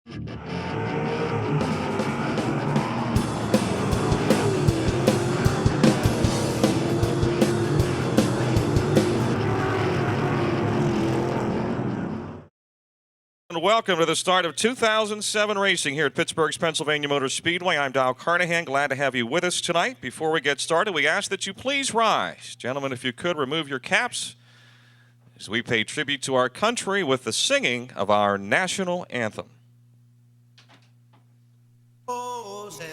Welcome to the start of 2007 racing here at Pittsburgh's Pennsylvania Motor Speedway. I'm Dow Carnahan. Glad to have you with us tonight. Before we get started, we ask that you please rise. Gentlemen, if you could, remove your caps as we pay tribute to our country with the singing of our national anthem. Oh, say,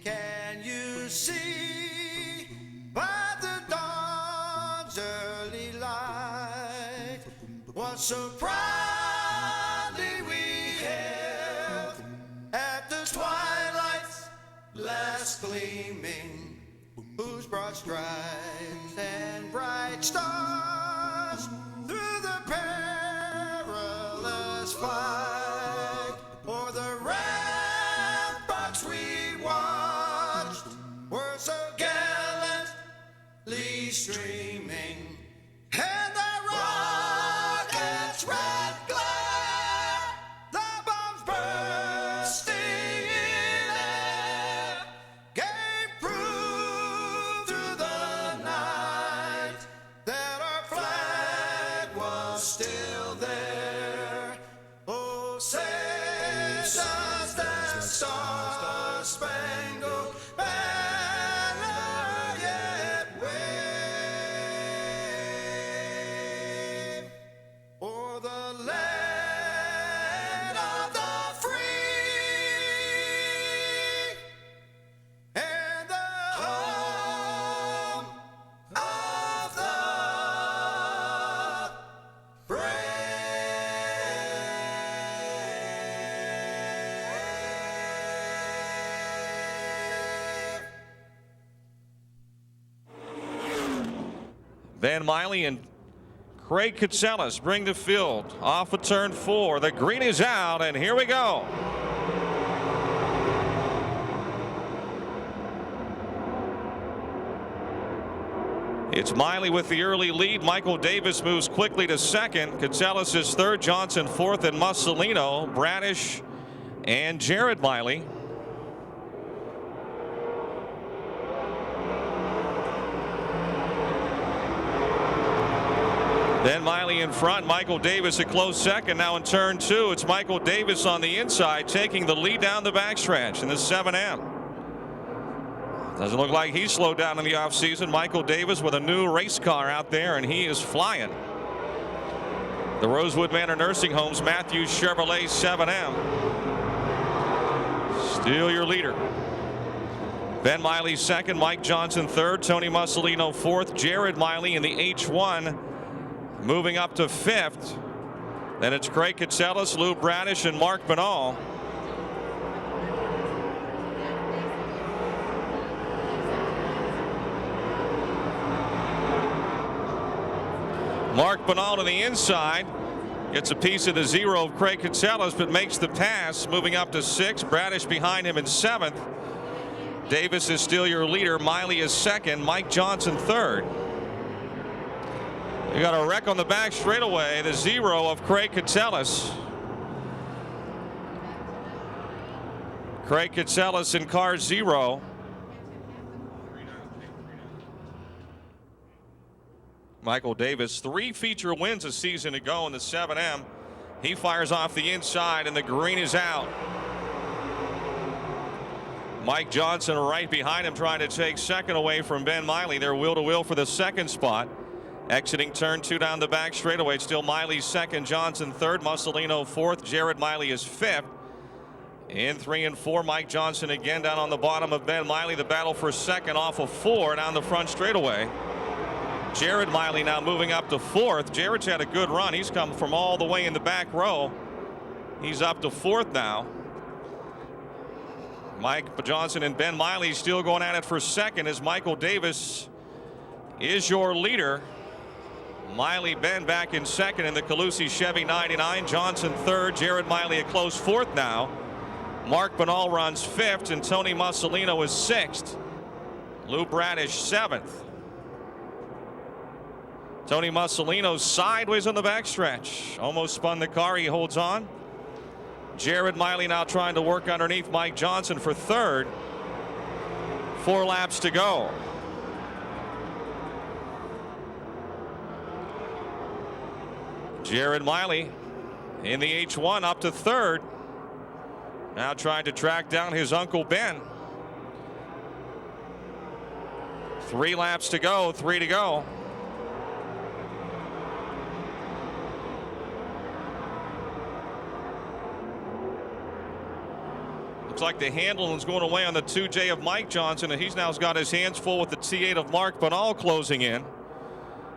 can you see by the dawn's early light what so proudly we hailed at the twilight's last gleaming, whose broad stripes and bright stars through the perilous fight o'er the ramparts we watched were so gallantly streaming, and the rocket's red glare, the bombs bursting in air, gave proof through the night that our flag was still there. Oh, say does that star-spangled banner yet wave o'er the land of the free and the home of the brave. Ben Miley and Craig Katselas bring the field off of turn 4. The green is out, and here we go. It's Miley with the early lead. Michael Davis moves quickly to second. Katselas is third. Johnson fourth, and Mussolino, Bradish, and Jared Miley. Ben Miley in front. Michael Davis a close second. Now in turn 2, it's Michael Davis on the inside taking the lead down the backstretch in the 7M. Doesn't look like he slowed down in the offseason. Michael Davis with a new race car out there, and he is flying. The Rosewood Manor Nursing Homes Matthews Chevrolet 7M. Still your leader. Ben Miley second. Mike Johnson third. Tony Mussolino fourth. Jared Miley in the H1 moving up to fifth. Then it's Craig Katselas, Lou Bradish, and Mark Banal. Mark Banal to the inside. Gets a piece of the zero of Craig Katselas, but makes the pass, moving up to 6th. Bradish behind him in 7th. Davis is still your leader. Miley is second. Mike Johnson third. You got a wreck on the back straightaway. The zero of Craig Katselas. Craig Katselas in car 0. Michael Davis, 3 feature wins a season ago in the 7M. He fires off the inside, and the green is out. Mike Johnson right behind him, trying to take second away from Ben Miley. They're wheel to wheel for the second spot. Exiting turn 2 down the back straightaway. Still Miley second, Johnson third, Mussolino fourth, Jared Miley is fifth. In 3 and 4, Mike Johnson again down on the bottom of Ben Miley. The battle for second off of 4 down the front straightaway. Jared Miley now moving up to 4th. Jared's had a good run. He's come from all the way in the back row. He's up to 4th now. Mike Johnson and Ben Miley still going at it for second as Michael Davis is your leader. Miley, Ben back in second in the Calusi Chevy 99. Johnson third. Jared Miley a close 4th now. Mark Banal runs 5th, and Tony Mussolino is 6th. Lou Bradish 7th. Tony Mussolino sideways on the backstretch. Almost spun the car. He holds on. Jared Miley now trying to work underneath Mike Johnson for third. 4 laps to go. Jared Miley in the H1 up to third. Now trying to track down his Uncle Ben. 3 laps to go, 3 to go. Looks like the handle is going away on the 2J of Mike Johnson, and he's now got his hands full with the T8 of Mark Banal closing in.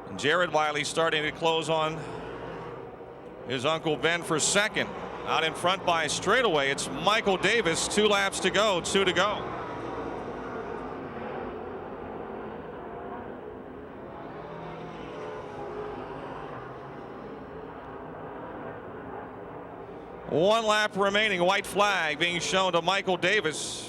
And Jared Miley starting to close on his Uncle Ben for second. Out in front by a straightaway, it's Michael Davis. 2 laps to go, 2 to go. One lap remaining. White flag being shown to Michael Davis.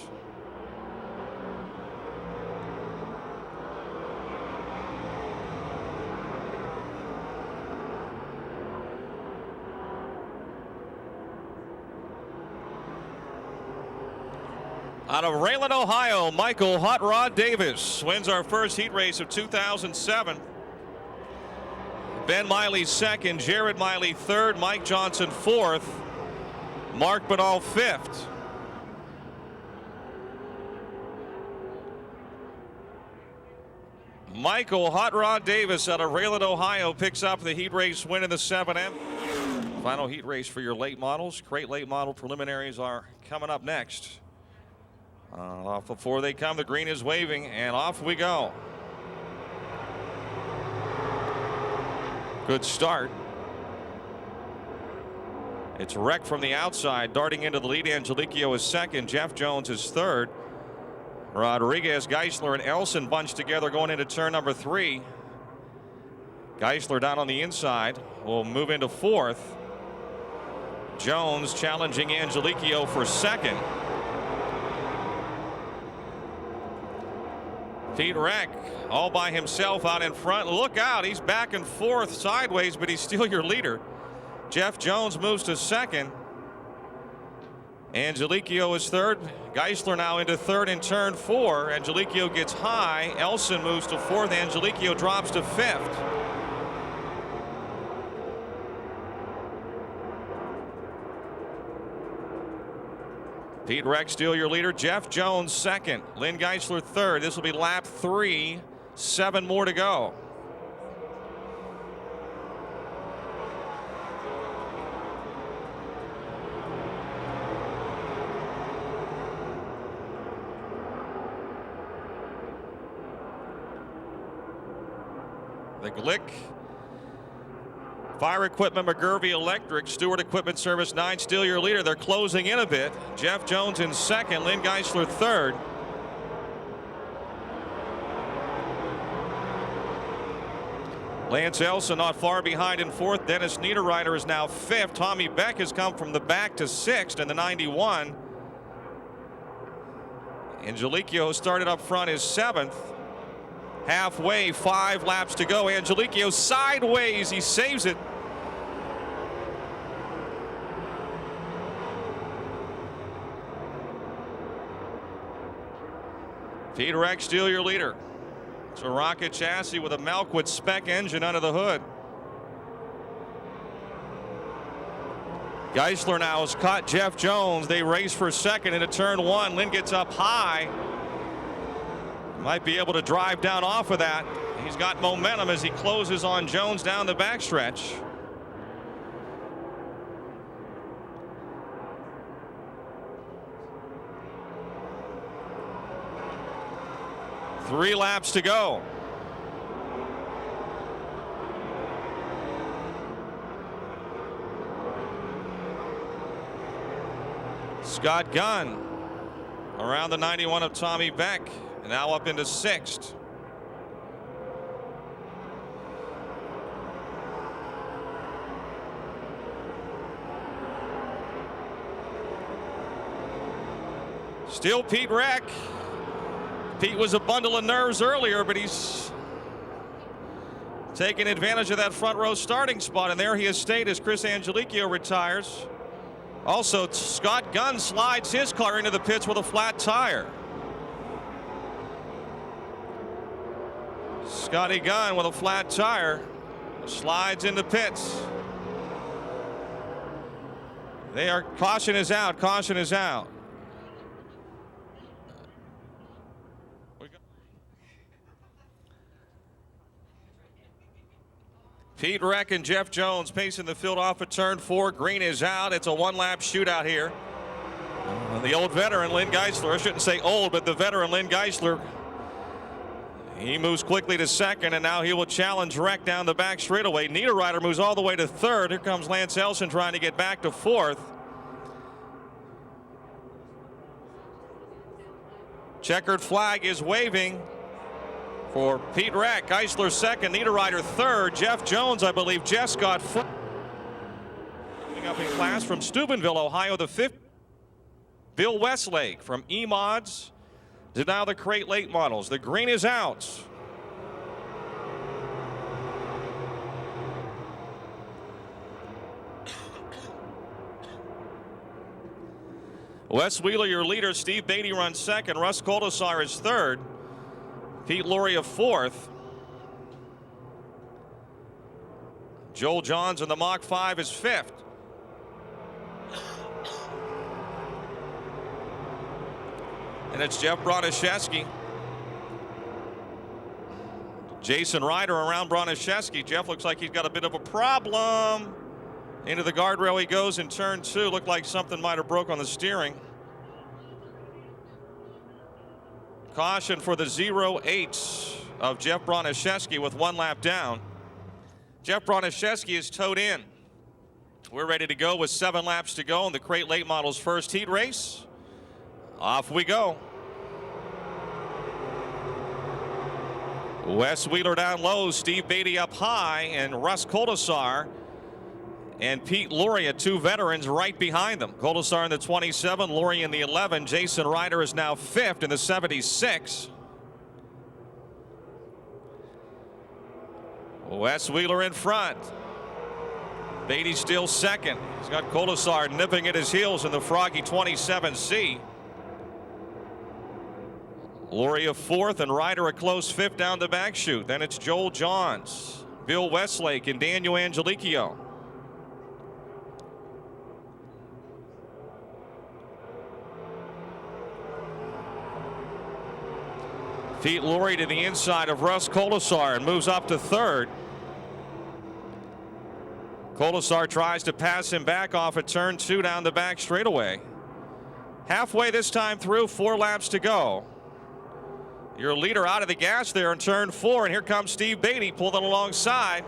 Out of Rayland, Ohio, Michael Hot Rod Davis wins our first heat race of 2007. Ben Miley second, Jared Miley third, Mike Johnson fourth, Mark Banal fifth. Michael Hot Rod Davis out of Rayland, Ohio picks up the heat race win in the 7M. Final heat race for your late models. Crate late model preliminaries are coming up next. Before they come, the green is waving, and off we go. Good start. It's Wreck from the outside, darting into the lead. Angeliquio is second. Jeff Jones is third. Rodriguez, Geisler, and Elson bunched together going into turn number 3. Geisler down on the inside will move into fourth. Jones challenging Angeliquio for second. Pete Wreck all by himself out in front. Look out, he's back and forth sideways, but he's still your leader. Jeff Jones moves to second. Angeliquio is third. Geisler now into third in turn 4. Angeliquio gets high. Elson moves to fourth. Angeliquio drops to fifth. Pete Wreck still your leader. Jeff Jones second. Lynn Geisler third. This will be lap 3. 7 more to go. The Glick Fire Equipment, McGurvey Electric, Stewart Equipment Service 9 still your leader. They're closing in a bit. Jeff Jones in second, Lynn Geisler third. Lance Elson not far behind in fourth. Dennis Niederreiter is now fifth. Tommy Beck has come from the back to sixth in the 91. Angeliquio started up front is seventh. Halfway, 5 laps to go. Angeliquio sideways, he saves it. Pete Wreck still your leader. It's a rocket chassis with a Malquit spec engine under the hood. Geisler now has caught Jeff Jones. They race for second into turn 1. Lynn gets up high. Might be able to drive down off of that. He's got momentum as he closes on Jones down the backstretch. Three laps to go. Scott Gunn around the 91 of Tommy Beck. Now up into sixth. Still Pete Wreck. Pete was a bundle of nerves earlier, but he's taking advantage of that front row starting spot, and there he has stayed as Chris Angeliquio retires. Also, Scott Gunn slides his car into the pits with a flat tire. Scotty Gunn with a flat tire slides into pits. They are, caution is out, caution is out. Pete Reck and Jeff Jones pacing the field off of turn 4. Green is out. It's a one-lap shootout here. The old veteran Lynn Geisler, I shouldn't say old, but the veteran Lynn Geisler, he moves quickly to second, and now he will challenge Reck down the back straightaway. Niederreiter moves all the way to third. Here comes Lance Elson trying to get back to fourth. Checkered flag is waving for Pete Reck. Geisler second, Niederreiter third. Jeff Jones, I believe, just got fourth. Moving up in class from Steubenville, Ohio, the fifth. Bill Westlake from E-Mods to now the Crate Late Models. The green is out. Wes Wheeler, your leader. Steve Beatty runs second. Russ Koldasar is third. Pete Luria fourth. Joel Johns in the Mach 5 is fifth. And it's Jeff Broniszewski. Jason Ryder around Broniszewski. Jeff looks like he's got a bit of a problem. Into the guardrail he goes in turn 2. Looked like something might have broke on the steering. Caution for the 08 of Jeff Broniszewski with 1 lap down. Jeff Broniszewski is towed in. We're ready to go with 7 laps to go in the Crate Late Models first heat race. Off we go. Wes Wheeler down low, Steve Beatty up high, and Russ Koldasar and Pete Luria, 2 veterans, right behind them. Koldasar in the 27, Luria in the 11. Jason Ryder is now 5th in the 76. Wes Wheeler in front. Beatty still second. He's got Koldasar nipping at his heels in the Froggy 27C. Luria 4th and Ryder a close 5th down the back chute. Then it's Joel Johns, Bill Westlake, and Daniel Angelicchio. Pete Luria to the inside of Russ Koldasar and moves up to third. Koldasar tries to pass him back off at turn 2 down the back straightaway. Halfway this time through, 4 laps to go. Your leader out of the gas there in turn 4, and here comes Steve Beatty pulling alongside.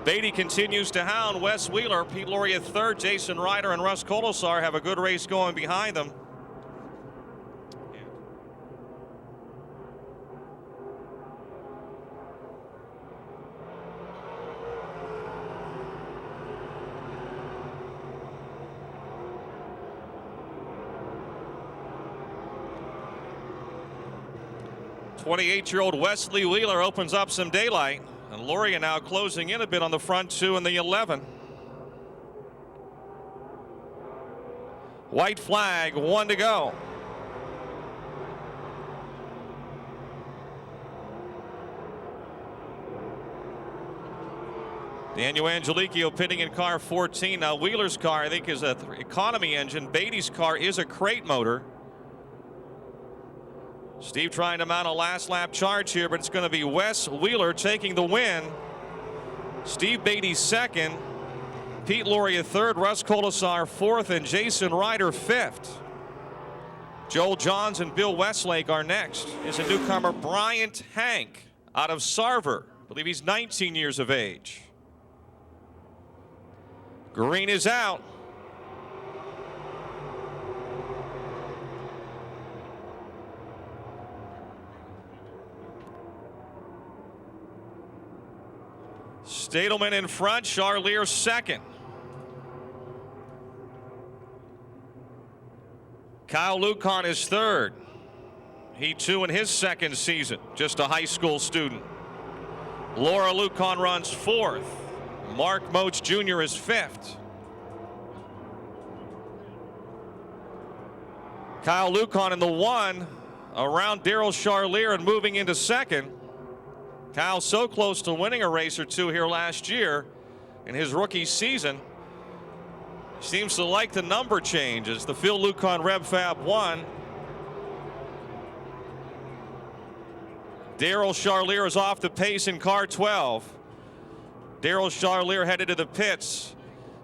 Beatty continues to hound Wes Wheeler. Pete Luria 3rd. Jason Ryder and Russ Koldasar have a good race going behind them. '28-year-old Wesley Wheeler opens up some daylight. And Luria now closing in a bit on the front 2 and the 11. White flag, 1 to go. Daniel Angelicchio pitting in car 14. Now Wheeler's car, I think, is an economy engine. Beatty's car is a crate motor. Steve trying to mount a last lap charge here, but it's going to be Wes Wheeler taking the win. Steve Beatty 2nd. Pete Luria 3rd. Russ Koldasar 4th. And Jason Ryder 5th. Joel Johns and Bill Westlake are next. Is a newcomer, Bryant Hank, out of Sarver. I believe he's 19 years of age. Green is out. Stadelman in front, Charlier second. Kyle Lucan is third. He too in his second season, just a high school student. Laura Lucan runs fourth. Mark Moach Jr. is fifth. Kyle Lucan in the one around Daryl Charlier and moving into second. Kyle so close to winning a race or two here last year in his rookie season. Seems to like the number changes. The Phil Lucan Rev Fab 1. Daryl Charlier is off the pace in car 12. Daryl Charlier headed to the pits.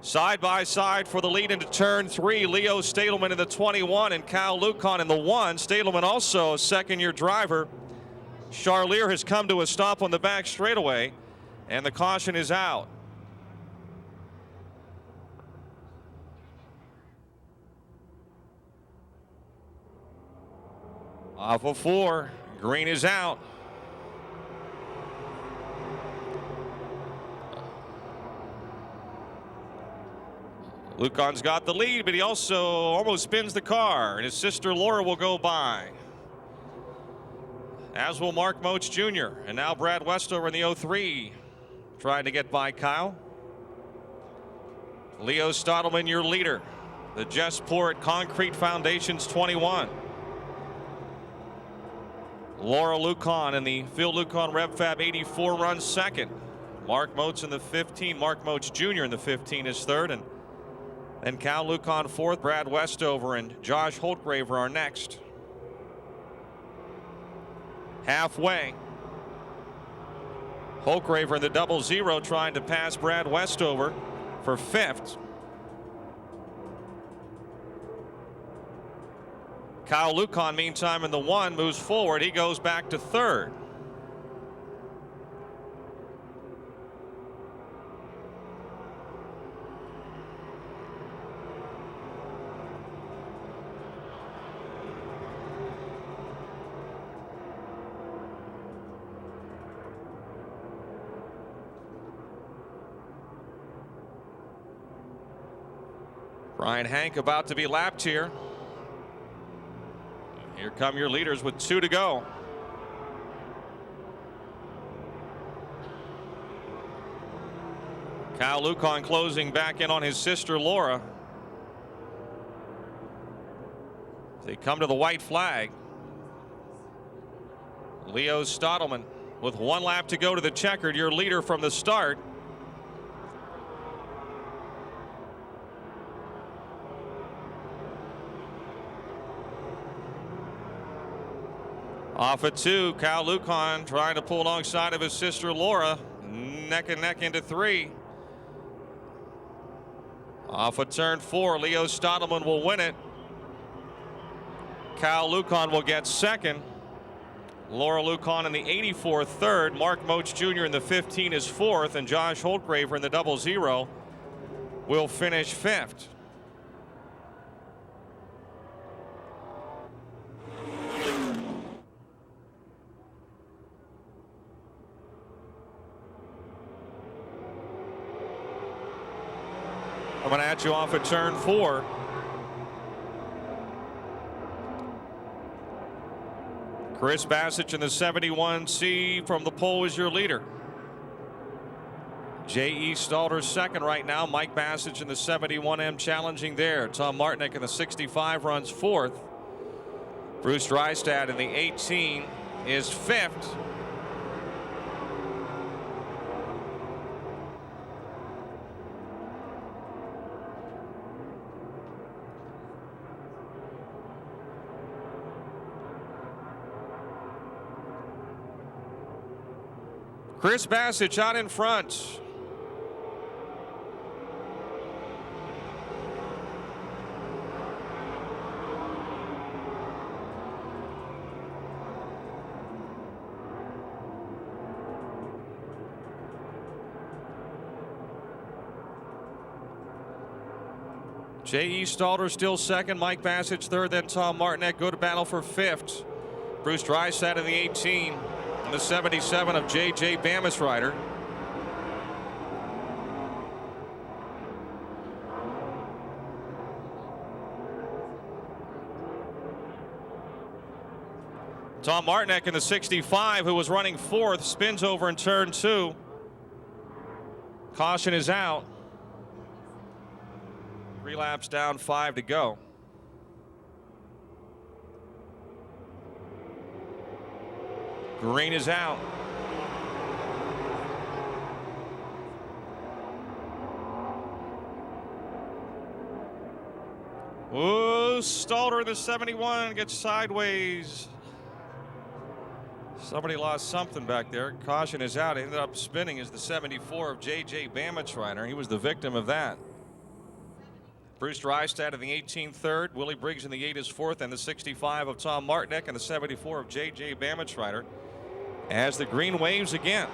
Side by side for the lead into turn 3. Leo Stadelman in the 21 and Kyle Lucan in the 1. Stadelman also a second-year driver. Charlier has come to a stop on the back straightaway, and the caution is out. Off of 4, green is out. Lucan's got the lead, but he also almost spins the car, and his sister Laura will go by. As will Mark Moach Jr. And now Brad Westover in the 03 trying to get by Kyle. Leo Stadelman, your leader. The Jesport Concrete Foundations 21. Laura Lucan in the Phil Lucan Rev Fab 84 runs second. Mark Moach in the 15. Mark Moach Jr. in the 15 is third. And then Kyle Lucan fourth. Brad Westover and Josh Holtgraver are next. Halfway. Holtgraver in the 00 trying to pass Brad Westover for fifth. Kyle Lucan, meantime, in the 1 moves forward. He goes back to third. Brian Hank about to be lapped here. Here come your leaders with 2 to go. Kyle Lucan closing back in on his sister Laura. They come to the white flag. Leo Stadelman with 1 lap to go to the checkered, your leader from the start. Off at 2, Kyle Lucan trying to pull alongside of his sister Laura, neck and neck into 3. Off at turn 4, Leo Stadelman will win it. Kyle Lucan will get second. Laura Lucan in the 84 third. Mark Moach Jr. in the 15 is fourth, and Josh Holtgraver in the 00 will finish fifth. Coming at you off at turn 4. Chris Bassich in the 71C from the pole is your leader. J.E. Stalter second right now. Mike Bassich in the 71M challenging there. Tom Martinek in the 65 runs fourth. Bruce Drystad in the 18 is fifth. Chris Bassich out in front. J.E. Stalter still second. Mike Bassich third. Then Tom Martinek go to battle for fifth. Bruce Drystad in the 18. The 77 of J.J. Bamisrider. Tom Martinek in the 65, who was running fourth, spins over in turn 2. Caution is out. 3 laps down, 5 to go. Green is out. Ooh, Stalter, the 71, gets sideways. Somebody lost something back there. Caution is out. It ended up spinning as the 74 of J.J. Bamitriner. He was the victim of that. Bruce Drystad in the 18 third. Willie Briggs in the 8 is fourth. And the 65 of Tom Martinek and the 74 of J.J. Bamitriner as the green waves again.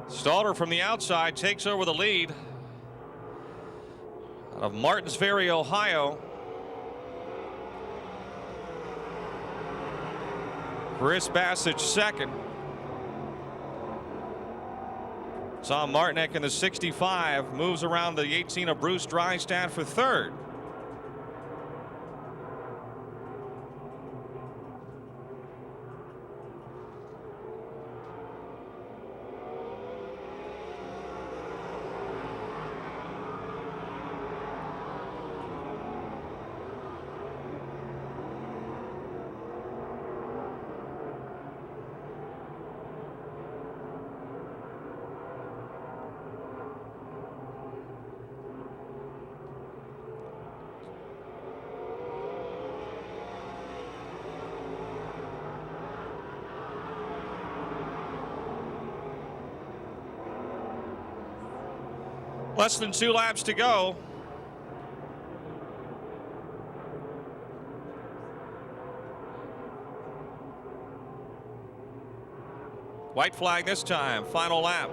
Stalter from the outside takes over the lead out of Martinsville, Ohio. Chris Bassage second. Tom Martinek in the 65 moves around the 18 of Bruce Drystad for third. Less than 2 laps to go. White flag this time, final lap.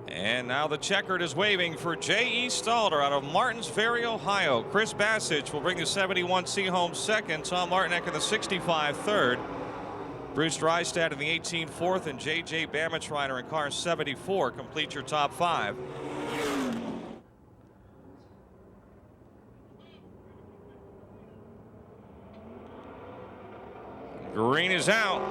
And now the checkered is waving for J.E. Stalter out of Martinsville, Ohio. Chris Bassage will bring the 71C home second. Tom Martinek in the 65 third. Bruce Drystad in the 18 fourth, and J.J. Bamitriner in car 74 complete your top 5. Green is out.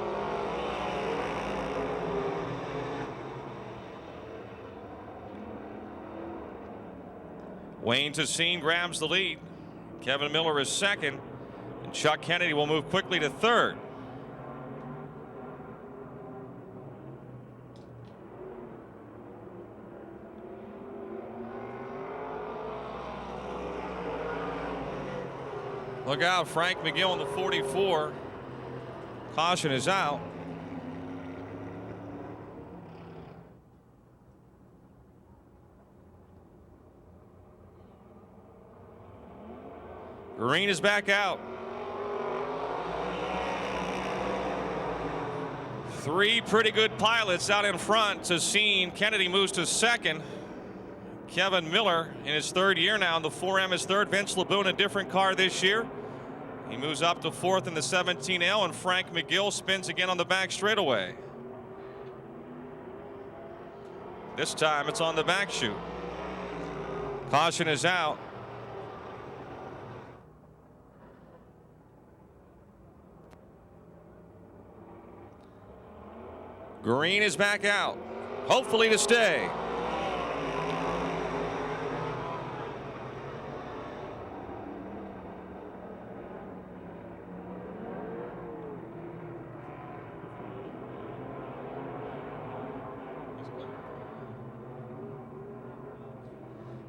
Wayne Tassine grabs the lead. Kevin Miller is second, and Chuck Kennedy will move quickly to third. Look out, Frank McGill in the 44. Caution is out. Green is back out. 3 pretty good pilots out in front. Tassine, Kennedy moves to second. Kevin Miller in his 3rd year now in the 4M is third. Vince LeBoon, a different car this year. He moves up to 4th in the 17L, and Frank McGill spins again on the back straightaway. This time it's on the back chute. Caution is out. Green is back out, hopefully to stay.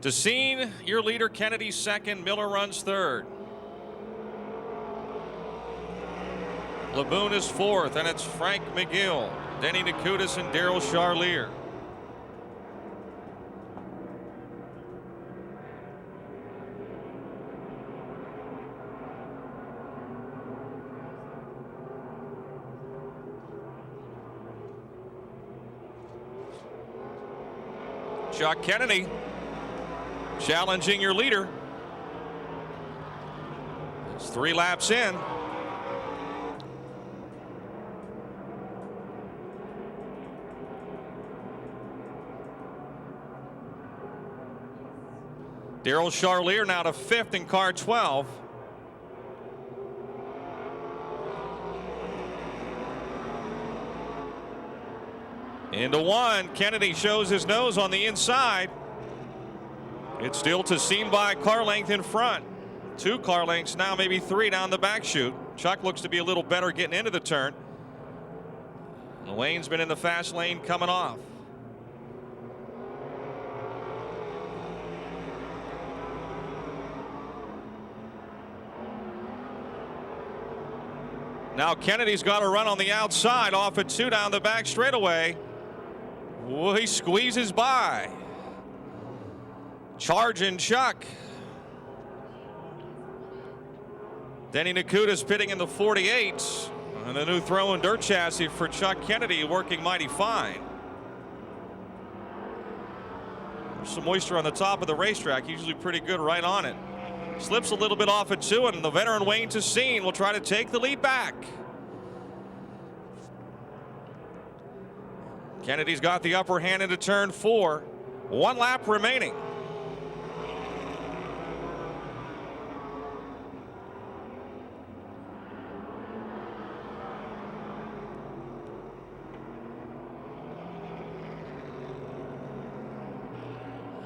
Tassine, your leader. Kennedy second. Miller runs third. LeBoon is fourth, and it's Frank McGill, Denny Nakutis, and Daryl Charlier. Chuck Kennedy challenging your leader. It's 3 laps in. Daryl Charlier now to 5th in car 12. Into 1. Kennedy shows his nose on the inside. It's still to seen by car length in front. 2 car lengths now, maybe 3 down the back chute. Chuck looks to be a little better getting into the turn. Lane's been in the fast lane coming off. Now Kennedy's got to run on the outside off at 2 down the back straightaway. Well, he squeezes by. Charging Chuck. Denny Nakuda's pitting in the 48. And the new throw-in dirt chassis for Chuck Kennedy working mighty fine. There's some moisture on the top of the racetrack. Usually pretty good right on it. Slips a little bit off at 2, and the veteran Wayne Tessine will try to take the lead back. Kennedy's got the upper hand into turn 4. 1 lap remaining.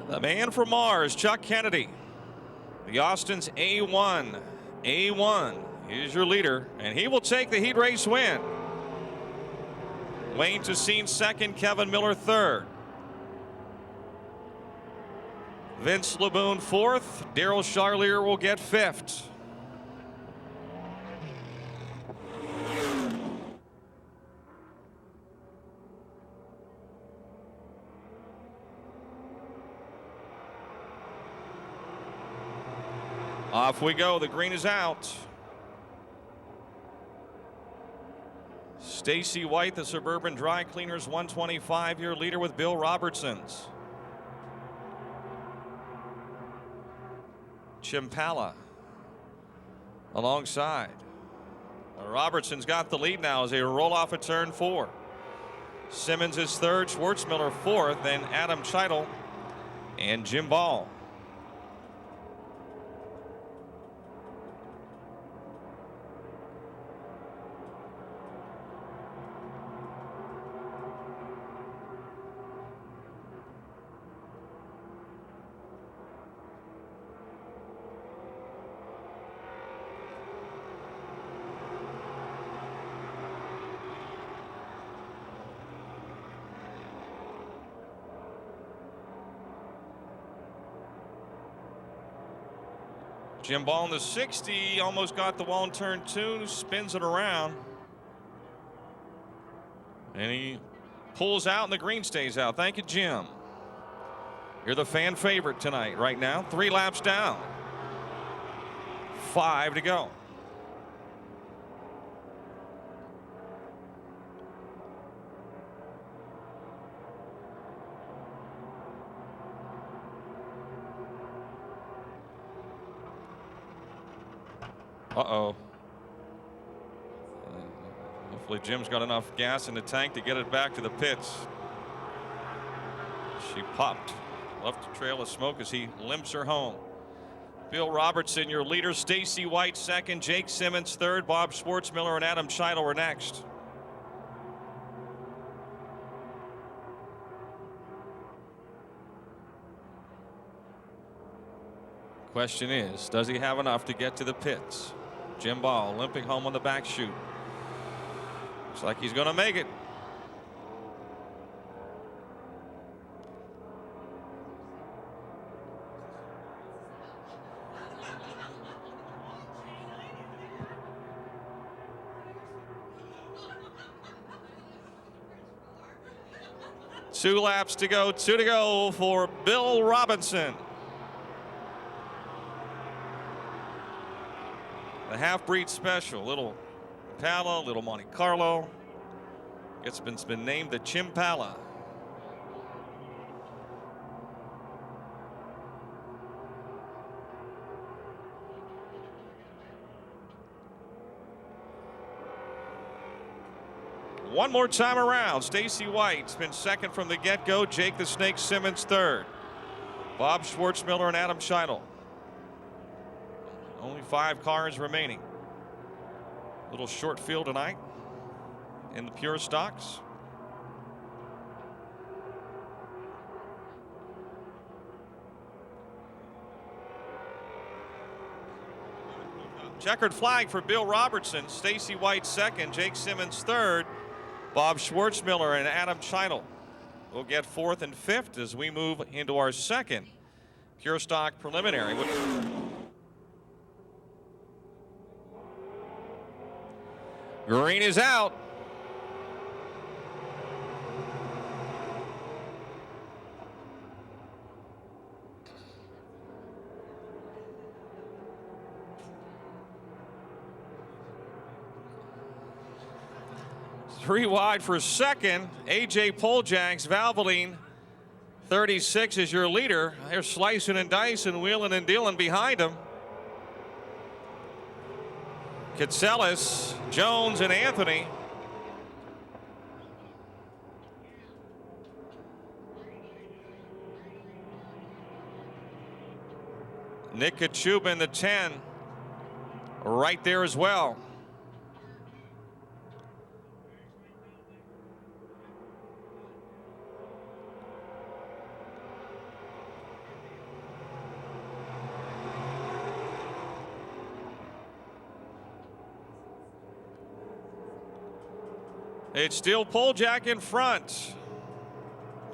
The man from Mars, Chuck Kennedy. The Austin's A1. A1 is your leader, and he will take the heat race win. Wayne Tessine 2nd, Kevin Miller 3rd. Vince Laboon 4th. Daryl Charlier will get 5th. Off we go. The green is out. Stacy White, the Suburban Dry Cleaners 125-year leader with Bill Robertson's. Chimpala alongside. Robertson's got the lead now as they roll off at turn 4. Simmons is 3rd, Schwartzmiller 4th, then Adam Scheidel and Jim Ball. Jim Ball in the 60, almost got the wall in turn 2, spins it around. And he pulls out and the green stays out. Thank you, Jim. You're the fan favorite tonight right now. 3 laps down. 5 to go. Uh-oh. Hopefully Jim's got enough gas in the tank to get it back to the pits. She popped, left a trail of smoke as he limps her home. Bill Robertson, your leader. Stacy White 2nd, Jake Simmons 3rd, Bob Schwartzmiller and Adam Scheidel were next. Question is, does he have enough to get to the pits? Jim Ball limping home on the back chute. Looks like he's going to make it. Two laps to go, 2 to go for Bill Robinson. The half-breed special, little Impala, little Monte Carlo. It's been named the Chimpala. One more time around. Stacy White's been second from the get-go. Jake the Snake Simmons third. Bob Schwartzmiller and Adam Scheidel. Only 5 cars remaining. Little short field tonight in the pure stocks. Checkered flag for Bill Robertson. Stacy White second. Jake Simmons third. Bob Schwartzmiller and Adam Scheidel will get 4th and 5th as we move into our second pure stock preliminary. Green is out. Three wide for second. AJ Poljak's Valvoline 36 is your leader. They're slicing and dicing, wheeling and dealing behind him. Kitselis, Jones, and Anthony. Nick Kachuba in the 10 right there as well. It's still Poljak in front.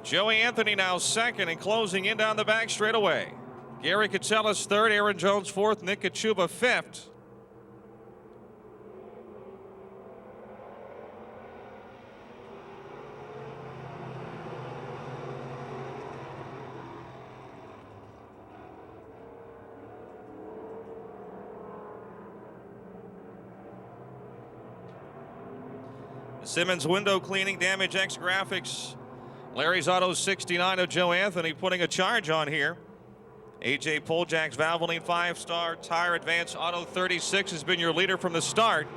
Joey Anthony now second and closing in down the back straightaway. Gary Kitselis third, Aaron Jones fourth, Nick Kachuba fifth. Simmons window cleaning, Damage X Graphics. Larry's Auto 69 of Joe Anthony putting a charge on here. AJ Poljak's Valvoline 5-star Tire Advance Auto 36 has been your leader from the start.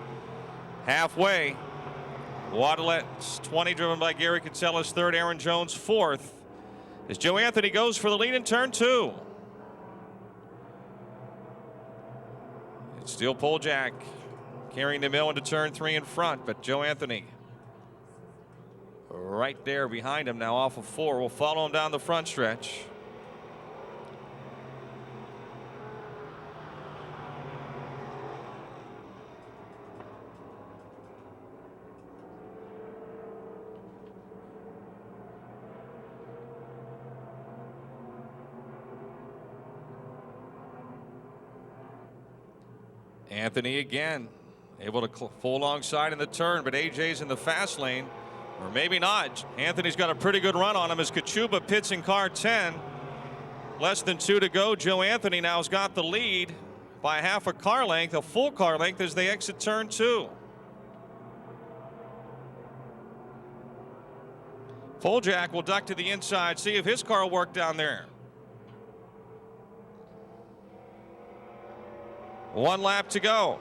Halfway. Wadelet's 20 driven by Gary Kitselis third, Aaron Jones fourth. As Joe Anthony goes for the lead in turn 2. It's still Poljak carrying the mill into turn 3 in front, but Joe Anthony right there behind him now off of 4. We'll follow him down the front stretch. Anthony again able to pull alongside in the turn, but AJ's in the fast lane. Or maybe not. Anthony's got a pretty good run on him as Kachuba pits in car 10. Less than 2 to go. Joe Anthony now has got the lead by half a car length, a full car length as they exit turn 2. Poljak will duck to the inside, see if his car will work down there. 1 lap to go.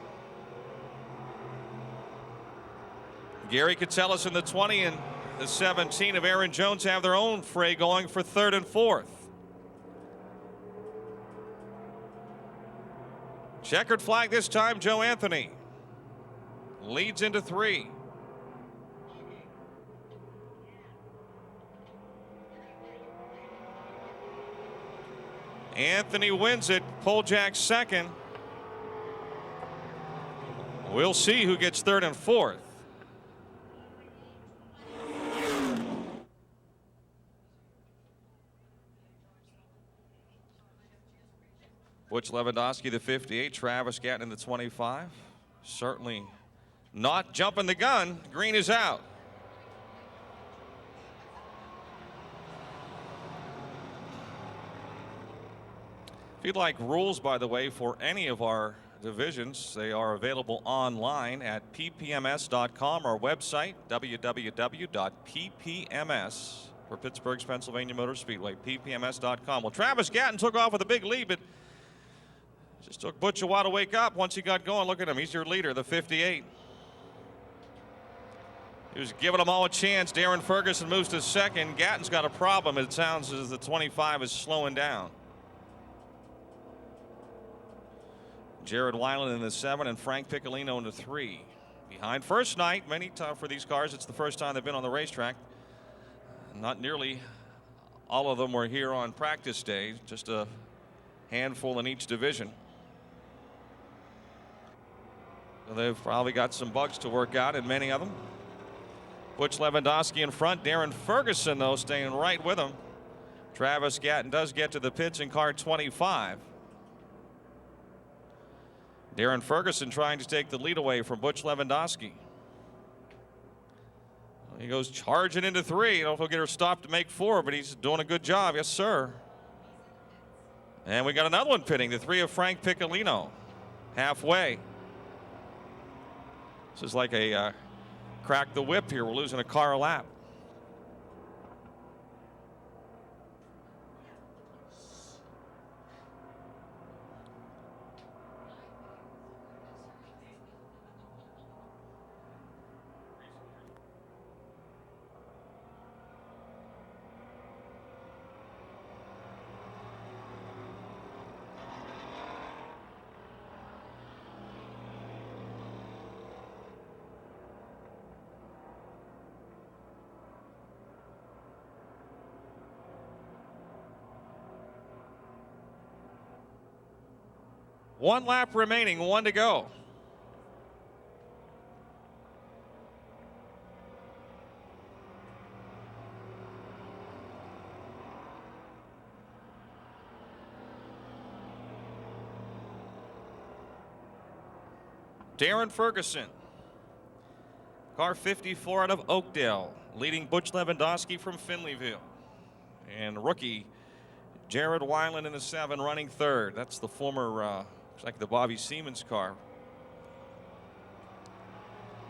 Gary Kitselis in the 20 and the 17 of Aaron Jones have their own fray going for 3rd and 4th. Checkered flag this time. Joe Anthony leads into 3. Anthony wins it. Poljak second. We'll see who gets 3rd and 4th. Butch Lewandowski, the 58. Travis Gatton in the 25. Certainly not jumping the gun. Green is out. If you'd like rules, by the way, for any of our divisions, they are available online at ppms.com, our website, www.ppms, for Pittsburgh's Pennsylvania Motor Speedway, ppms.com. Well, Travis Gatton took off with a big lead, but just took Butch a while to wake up once he got going. Look at him. He's your leader, the 58. He was giving them all a chance. Darren Ferguson moves to second. Gatton's got a problem. It sounds as the 25 is slowing down. Jared Weiland in the 7 and Frank Piccolino in the 3. Behind first night, many tough for these cars. It's the first time they've been on the racetrack. Not nearly all of them were here on practice day, just a handful in each division. So they've probably got some bugs to work out in many of them. Butch Lewandowski in front. Darren Ferguson, though, staying right with him. Travis Gatton does get to the pits in car 25. Darren Ferguson trying to take the lead away from Butch Lewandowski. He goes charging into 3. I don't know if he'll get her stopped to make 4, but he's doing a good job. Yes, sir. And we got another one pitting, the 3 of Frank Piccolino. Halfway. This is like a crack the whip here. We're losing a car a lap. One lap remaining, 1 to go. Darren Ferguson, car 54 out of Oakdale, leading Butch Lewandowski from Finleyville. And rookie Jared Weiland in the 7, running 3rd. That's the former, looks like the Bobby Siemens car.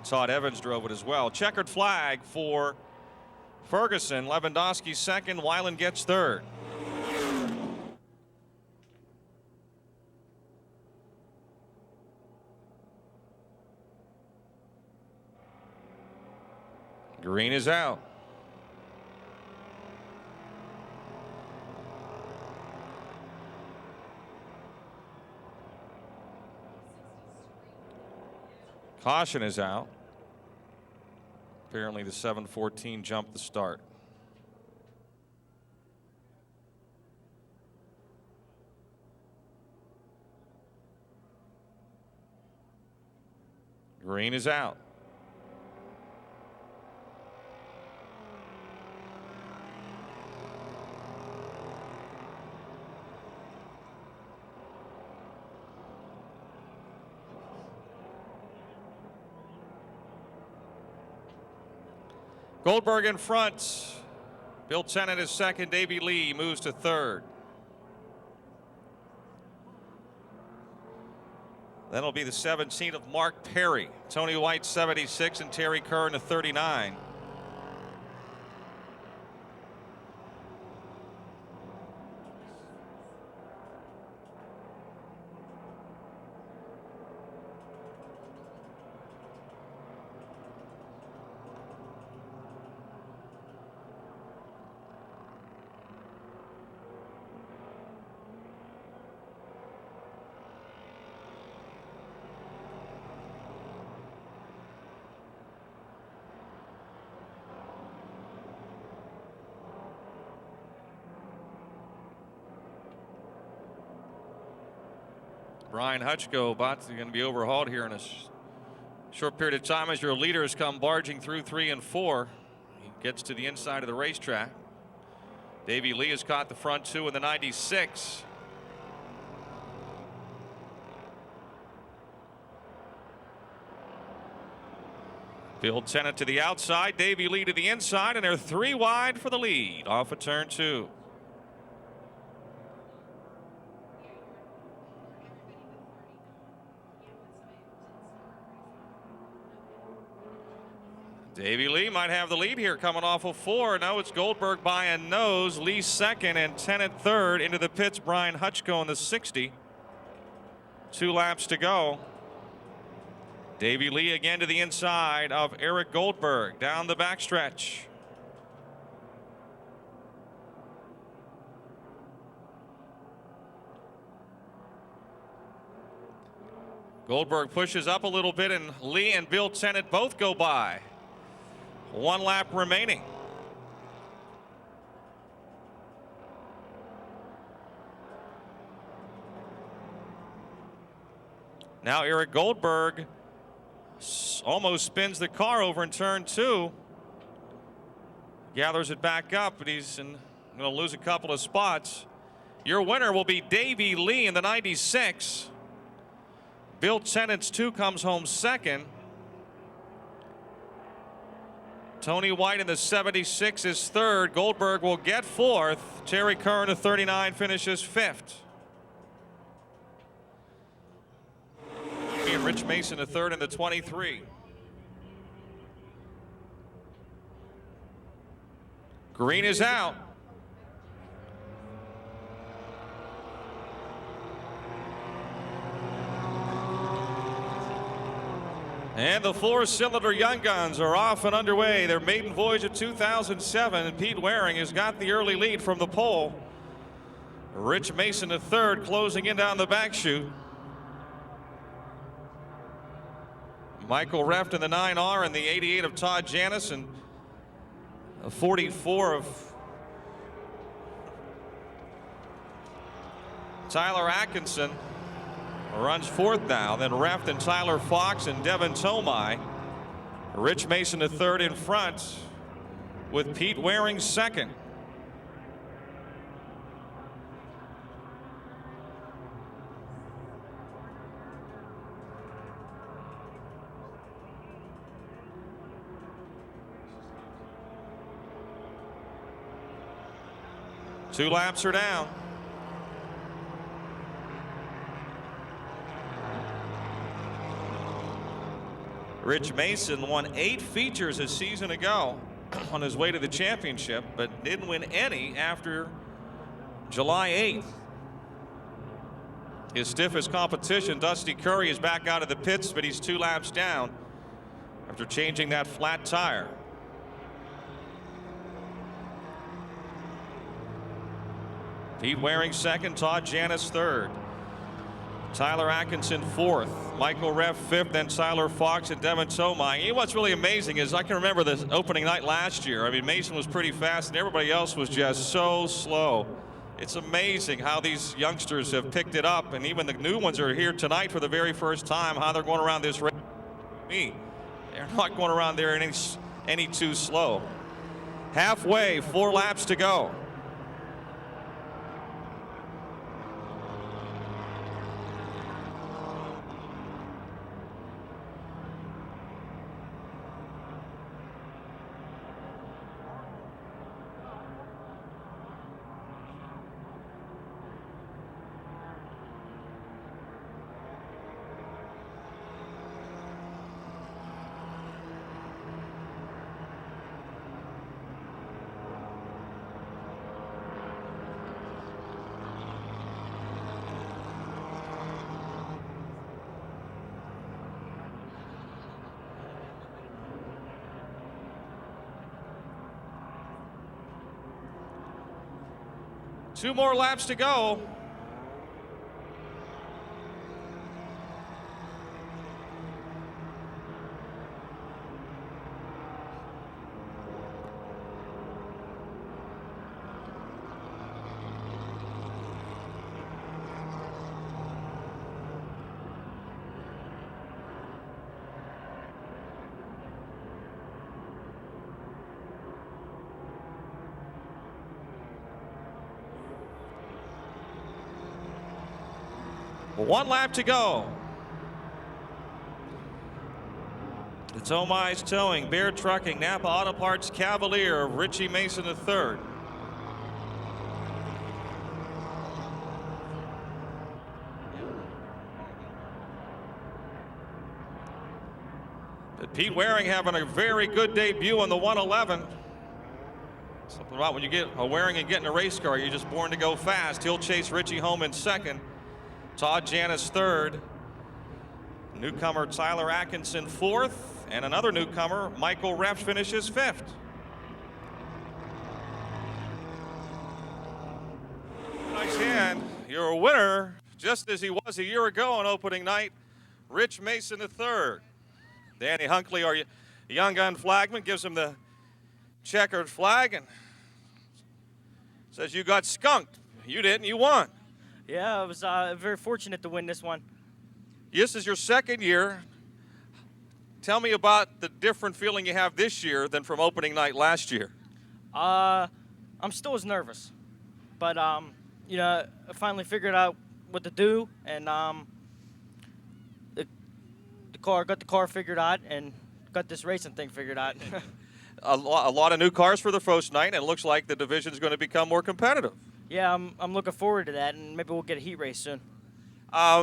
Todd Evans drove it as well. Checkered flag for Ferguson. Lewandowski 2nd. Weiland gets 3rd. Green is out. Caution is out. Apparently the 714 jumped the start. Green is out. Goldberg in front. Bill Tennant is 2nd. Davey Lee moves to 3rd. Then it'll be the 17 of Mark Perry. Tony White 76 and Terry Kern to 39. Brian Hutchko about to going to be overhauled here in a short period of time as your leaders come barging through 3 and 4. He gets to the inside of the racetrack. Davey Lee has caught the front 2 in the 96. Bill Tennant to the outside, Davey Lee to the inside, and they're 3 wide for the lead off of turn 2. Davey Lee might have the lead here coming off of 4. No, it's Goldberg by a nose. Lee 2nd and Tennant 3rd. Into the pits, Brian Hutchko in the 60. 2 laps to go. Davey Lee again to the inside of Eric Goldberg down the backstretch. Goldberg pushes up a little bit, and Lee and Bill Tennant both go by. 1 lap remaining. Now Eric Goldberg almost spins the car over in turn 2. Gathers it back up, but he's going to lose a couple of spots. Your winner will be Davey Lee in the 96. Bill Tennant's 2 comes home second. Tony White in the 76 is third. Goldberg will get fourth. Terry Kerr in the 39 finishes fifth. And Rich Mason the third in the 23. Green is out. And the 4-cylinder Young Guns are off and underway. Their maiden voyage of 2007. And Pete Waring has got the early lead from the pole. Rich Mason the third, closing in down the back chute. Michael Reft in the 9R and the 88 of Todd Janis, and a 44 of Tyler Atkinson runs fourth now. Then Reft and Tyler Fox and Devin Tomei. Rich Mason the third in front, with Pete Waring second. Two laps are down. Rich Mason won 8 features a season ago on his way to the championship, but didn't win any after July 8th. His stiffest competition, Dusty Curry, is back out of the pits, but he's 2 laps down after changing that flat tire. Pete Waring second, Todd Janis third. Tyler Atkinson fourth, Michael Reft fifth, then Tyler Fox and Devin Tomei. You know what's really amazing is I can remember the opening night last year. I mean, Mason was pretty fast and everybody else was just so slow. It's amazing how these youngsters have picked it up, and even the new ones are here tonight for the very first time, how they're going around this race. They're not going around there any too slow. Halfway, 4 laps to go. Two more laps to go. One lap to go. The Tomei's Towing, Bear Trucking, Napa Auto Parts, Cavalier, Richie Mason the third. But Pete Waring having a very good debut on the 111. Something about when you get a Waring and get in a race car, you're just born to go fast. He'll chase Richie home in second. Todd Janis third. Newcomer Tyler Atkinson 4th, and another newcomer, Michael Reff, finishes 5th. Nice hand. Your winner, just as he was a year ago on opening night, Rich Mason III. Danny Hunkley, our young gun flagman, gives him the checkered flag and says you got skunked. You didn't, you won. Yeah, I was very fortunate to win this one. This is your second year. Tell me about the different feeling you have this year than from opening night last year. I'm still as nervous, but you know, I finally figured out what to do, and got the car figured out, and got this racing thing figured out. a lot of new cars for the first night, and it looks like the division is going to become more competitive. Yeah, I'm looking forward to that, and maybe we'll get a heat race soon.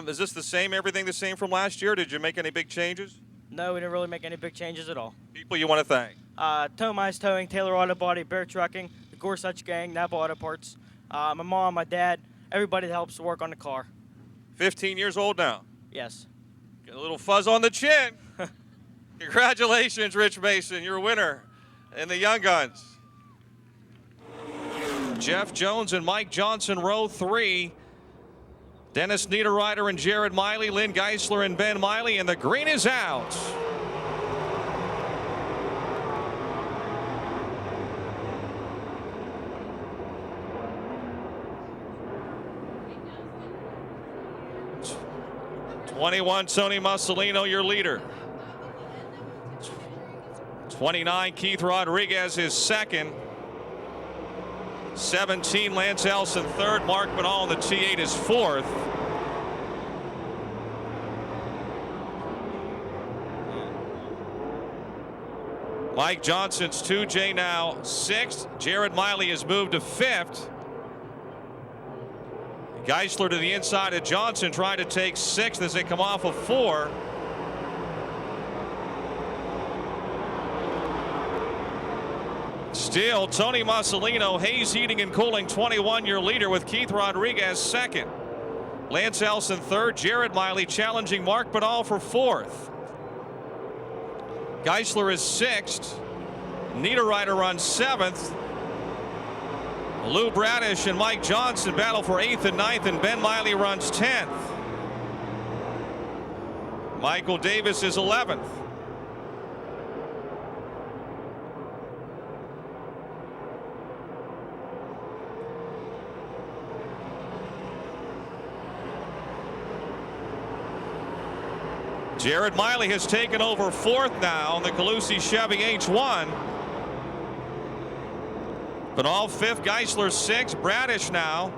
Is this the same, everything the same from last year? Did you make any big changes? No, we didn't really make any big changes at all. People you want to thank? Tomize Towing, Taylor Auto Body, Bear Trucking, the Gorsuch Gang, Napa Auto Parts, my mom, my dad, everybody that helps work on the car. 15 years old now. Yes. Get a little fuzz on the chin. Congratulations, Rich Mason, your winner in the Young Guns. Jeff Jones and Mike Johnson, row 3. Dennis Niederreiter and Jared Miley, Lynn Geisler and Ben Miley, and the green is out. '21, Tony Mussolino, your leader. 29, Keith Rodriguez is second. 17, Lance Elson third. Mark Banal in the T8 is fourth. Mike Johnson's 2J now sixth. Jared Miley has moved to fifth. Geisler to the inside of Johnson, trying to take sixth as they come off of 4. Still, Tony Mussolino, Hayes Heating and Cooling, 21-year leader, with Keith Rodriguez second. Lance Elson third. Jared Miley challenging Mark Banal for 4th. Geisler is 6th. Niederreiter runs 7th. Lou Bradish and Mike Johnson battle for 8th and 9th, and Ben Miley runs 10th. Michael Davis is 11th. Jared Miley has taken over 4th now in the Calusi Chevy H1. Banal 5th, Geisler 6th. Bradish now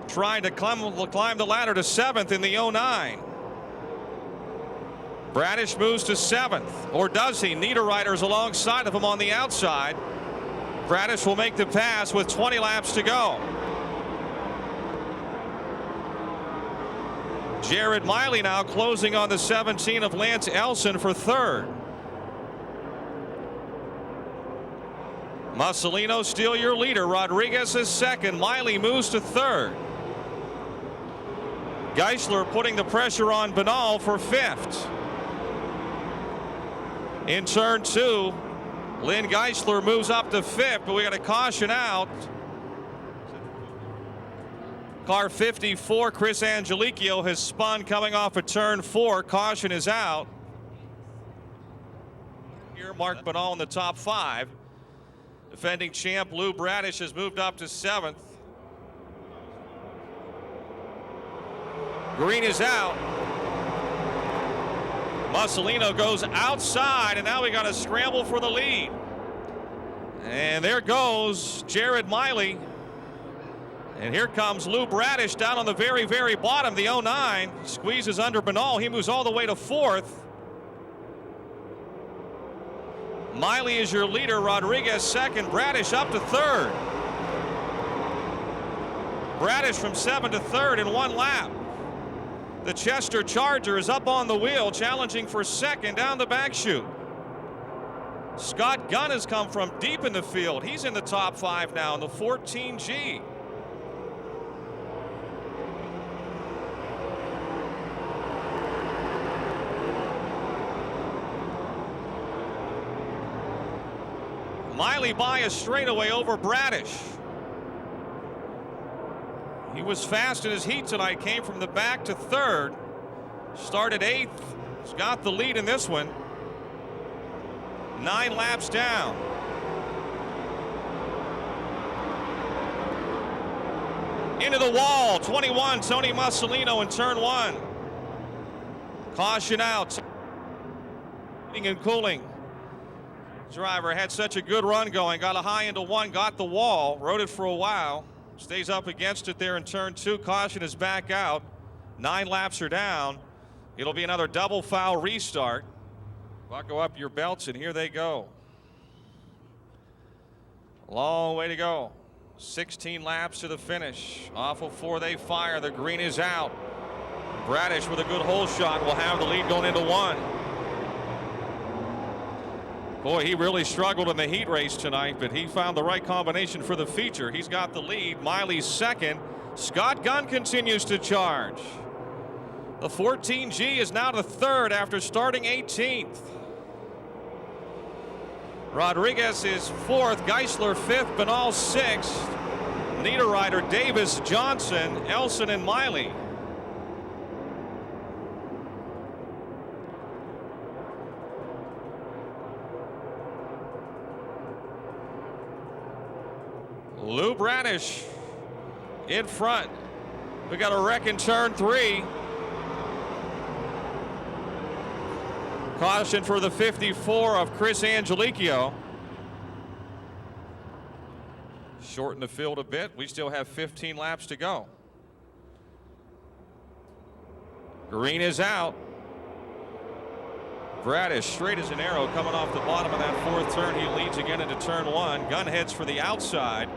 trying to climb the ladder to 7th in the 09. Bradish moves to 7th, or does he? Niederreiter's alongside of him on the outside. Bradish will make the pass with 20 laps to go. Jared Miley now closing on the 17 of Lance Elson for 3rd. Mussolino still your leader. Rodriguez is 2nd. Miley moves to 3rd. Geisler putting the pressure on Banal for 5th. In turn 2, Lynn Geisler moves up to 5th, but we got a caution out. Car 54, Chris Angelicchio, has spun coming off of turn 4. Caution is out. Here, Mark Banal in the top 5. Defending champ Lou Bradish has moved up to 7th. Green is out. Mussolino goes outside, and now we got to scramble for the lead. And there goes Jared Miley. And here comes Lou Bradish down on the very, very bottom. The 09 squeezes under Banal. He moves all the way to 4th. Miley is your leader. Rodriguez 2nd. Bradish up to 3rd. Bradish from 7th to 3rd in 1 lap. The Chester Charger is up on the wheel, challenging for 2nd down the back chute. Scott Gunn has come from deep in the field. He's in the top 5 now in the 14G. Miley by a straightaway over Bradish. He was fast in his heat tonight, came from the back to third, started 8th, he's got the lead in this one. 9 laps down. Into the wall, 21, Tony Mussolino in turn 1. Caution out. Heating and cooling. Driver had such a good run going, got a high into 1, got the wall, rode it for a while, stays up against it there in turn 2. Caution is back out. 9 laps are down. It'll be another double foul restart. Buckle up your belts, and here they go. Long way to go. 16 laps to the finish. Off of 4 they fire. The green is out. Bradish with a good hole shot will have the lead going into 1. Boy, he really struggled in the heat race tonight, but he found the right combination for the feature. He's got the lead. Miley's second. Scott Gunn continues to charge. The 14G is now to third after starting 18th. Rodriguez is 4th, Geisler 5th, Benal 6th. Niederreiter, Davis, Johnson, Elson, and Miley. Lou Bradish in front. We got a wreck in turn 3. Caution for the 54 of Chris Angelicchio. Shorten the field a bit. We still have 15 laps to go. Green is out. Bradish straight as an arrow coming off the bottom of that 4th turn. He leads again into turn 1. Gunn heads for the outside.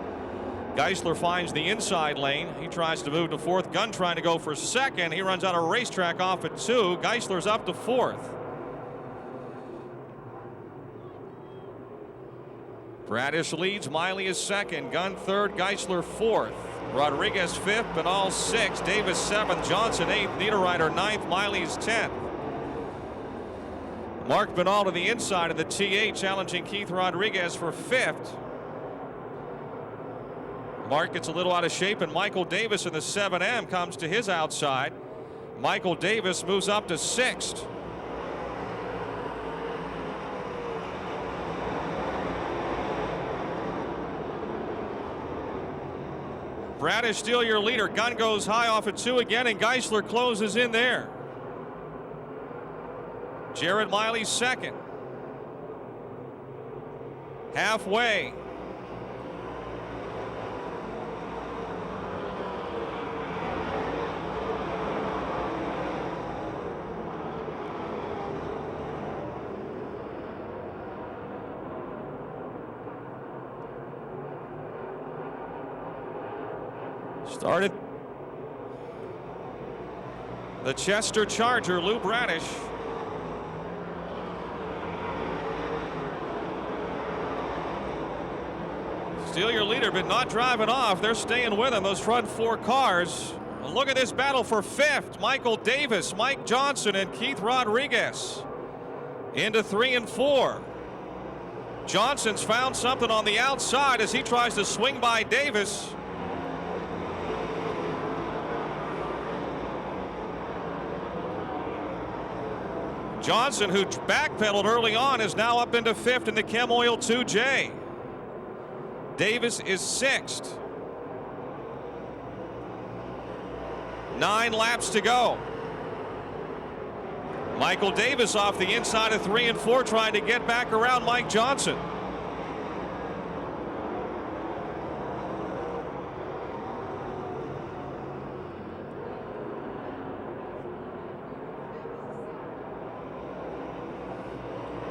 Geisler finds the inside lane. He tries to move to 4th. Gunn trying to go for 2nd. He runs out of racetrack off at 2. Geisler's up to 4th. Bradish leads. Miley is 2nd. Gunn 3rd. Geisler 4th. Rodriguez 5th. Benal 6th. Davis 7th. Johnson 8th. Niederreiter 9th. Miley's 10th. Mark Benal to the inside of the T8, challenging Keith Rodriguez for 5th. Mark gets a little out of shape, and Michael Davis in the 7M comes to his outside. Michael Davis moves up to 6th. Bradish still your leader. Gunn goes high off at 2 again, and Geisler closes in there. Jared Miley 2nd. Halfway. Started the Chester Charger, Lou Bradish. Still your leader, but not driving off. They're staying with him, those front 4 cars. And look at this battle for 5th. Michael Davis, Mike Johnson, and Keith Rodriguez into 3 and 4. Johnson's found something on the outside as he tries to swing by Davis. Johnson, who backpedaled early on, is now up into 5th in the Chem Oil 2J. Davis is 6th. 9 laps to go. Michael Davis off the inside of 3 and 4, trying to get back around Mike Johnson.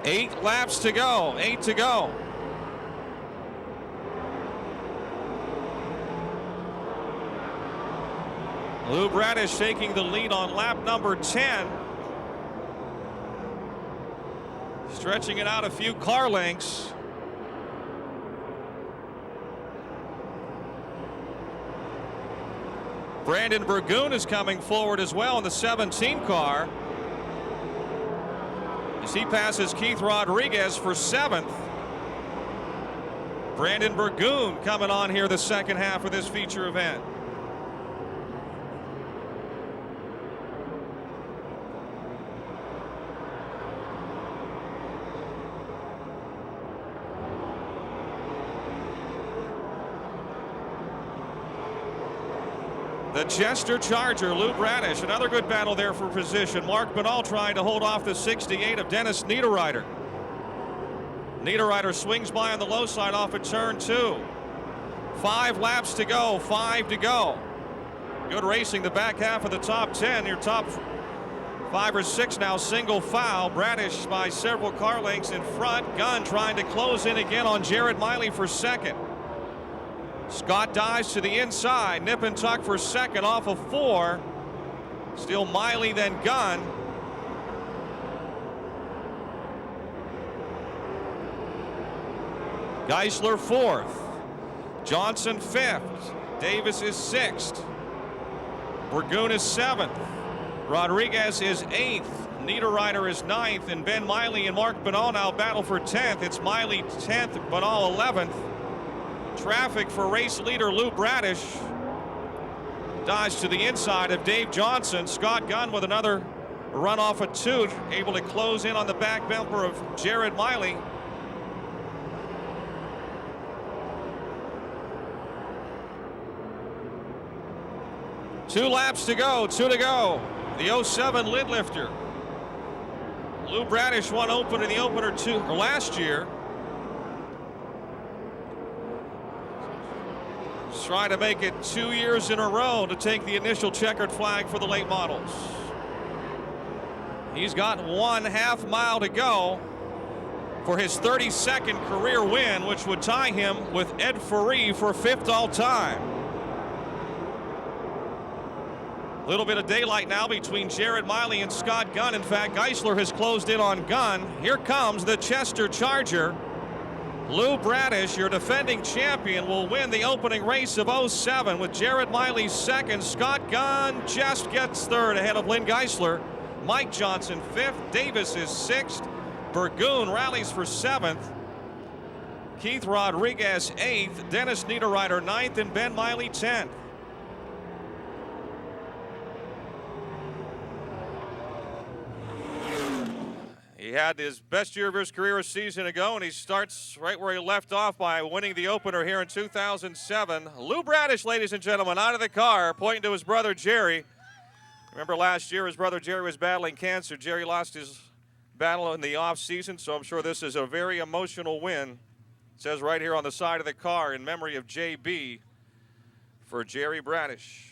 Eight laps to go. 8 to go. Lou Bradish taking the lead on lap number 10. Stretching it out a few car lengths. Brandon Burgoon is coming forward as well in the 17 car, as he passes Keith Rodriguez for 7th. Brandon Burgoon coming on here the second half of this feature event. The Chester Charger, Lou Bradish, another good battle there for position. Mark Banal trying to hold off the 68 of Dennis Niederreiter. Niederreiter swings by on the low side off of turn 2. 5 laps to go, 5 to go. Good racing the back half of the top 10. Your top 5 or 6 now single foul. Bradish by several car lengths in front. Gunn trying to close in again on Jared Miley for second. Scott dives to the inside. Nip and tuck for second off of 4. Still Miley, then Gunn. Geisler 4th. Johnson 5th. Davis is 6th. Burgoon is 7th. Rodriguez is 8th. Niederreiter is 9th. And Ben Miley and Mark Banal now battle for 10th. It's Miley 10th, Banal 11th. Traffic for race leader Lou Bradish. Dodge to the inside of Dave Johnson. Scott Gunn with another run off a toot, able to close in on the back bumper of Jared Miley. Two laps to go, 2 to go. The 07 lid lifter. Lou Bradish won opener, the opener last year. Trying to make it 2 years in a row to take the initial checkered flag for the late models. He's got 1/2 mile to go for his 32nd career win, which would tie him with Ed Ferree for 5th all time. A little bit of daylight now between Jared Miley and Scott Gunn. In fact, Geisler has closed in on Gunn. Here comes the Chester Charger. Lou Bradish, your defending champion, will win the opening race of 07 with Jared Miley second. Scott Gunn just gets third ahead of Lynn Geisler. Mike Johnson 5th. Davis is 6th. Burgoon rallies for 7th. Keith Rodriguez 8th. Dennis Niederreiter 9th. And Ben Miley 10th. He had his best year of his career a season ago, and he starts right where he left off by winning the opener here in 2007. Lou Bradish, ladies and gentlemen, out of the car, pointing to his brother Jerry. Remember last year his brother Jerry was battling cancer. Jerry lost his battle in the off season, so I'm sure this is a very emotional win. It says right here on the side of the car, in memory of JB, for Jerry Bradish.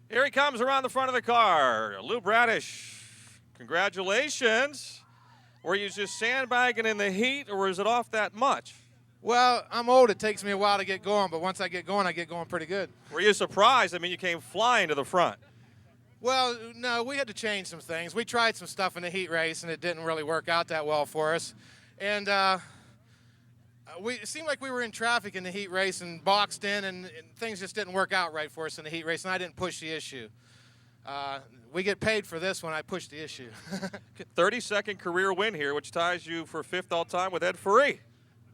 Here he comes around the front of the car. Lou Bradish, congratulations. Were you just sandbagging in the heat, or was it off that much? Well, I'm old. It takes me a while to get going, but once I get going pretty good. Were you surprised? I mean, you came flying to the front. Well, no, we had to change some things. We tried some stuff in the heat race, and it didn't really work out that well for us. And it seemed like we were in traffic in the heat race and boxed in, and things just didn't work out right for us in the heat race, and I didn't push the issue. We get paid for this when I push the issue. 32nd career win here, which ties you for 5th all-time with Ed Ferree.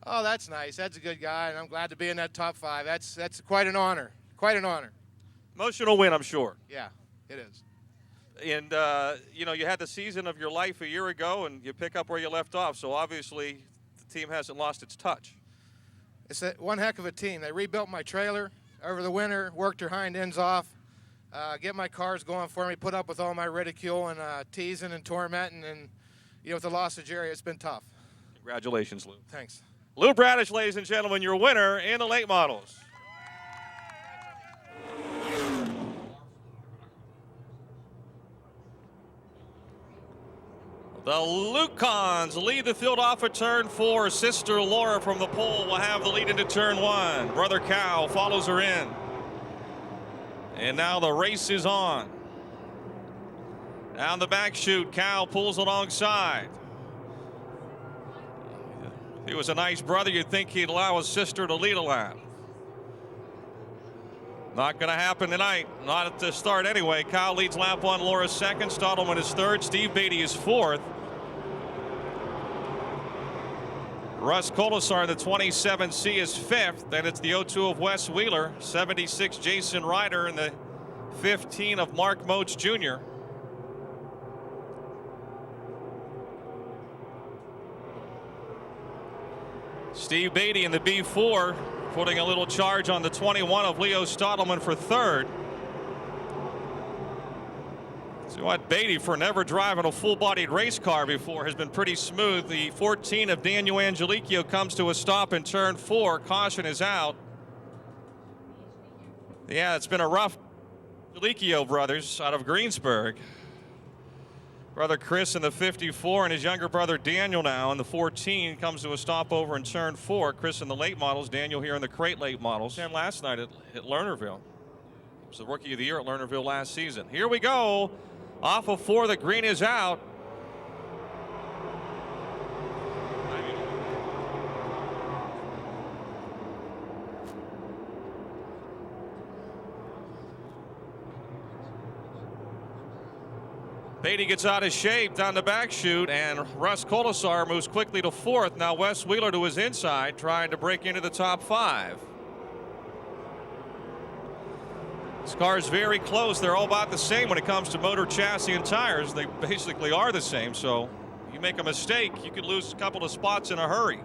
Oh, that's nice. Ed's a good guy, and I'm glad to be in that top 5. That's quite an honor. Quite an honor. Emotional win, I'm sure. Yeah, it is. And, you know, you had the season of your life a year ago, and you pick up where you left off, so obviously the team hasn't lost its touch. It's one heck of a team. They rebuilt my trailer over the winter, worked their hind ends off, get my cars going for me, put up with all my ridicule and teasing and tormenting, and, you know, with the loss of Jerry, it's been tough. Congratulations, Lou. Thanks. Lou Bradish, ladies and gentlemen, your winner in the late models. The Lucons lead the field off of turn 4. Sister Laura from the pole will have the lead into turn 1. Brother Cal follows her in. And now the race is on. Down the back chute, Cal pulls alongside. If he was a nice brother, you'd think he'd allow his sister to lead a lap. Not going to happen tonight. Not at the start anyway. Kyle leads lap one. Laura second. Stottleman is third. Steve Beatty is fourth. Russ Colasar in the 27C is fifth. Then it's the 02 of Wes Wheeler. 76 Jason Ryder and the 15 of Mark Moats Jr. Steve Beatty in the B4 putting a little charge on the 21 of Leo Stottleman for third. So what, Beatty, for never driving a full-bodied race car before, has been pretty smooth. The 14 of Daniel Angelicchio comes to a stop in turn 4. Caution is out. Yeah, it's been a rough Angelicchio brothers out of Greensburg. Brother Chris in the 54 and his younger brother Daniel now in the 14 comes to a stop over in turn 4. Chris in the late models, Daniel here in the crate late models. And last night at Lernerville. He was the rookie of the year at Lernerville last season. Here we go. Off of 4, the green is out. Beatty gets out of shape down the back chute, and Russ Colasar moves quickly to fourth. Now Wes Wheeler to his inside, trying to break into the top 5. This car is very close. They're all about the same when it comes to motor, chassis, and tires. They basically are the same, so you make a mistake, you could lose a couple of spots in a hurry.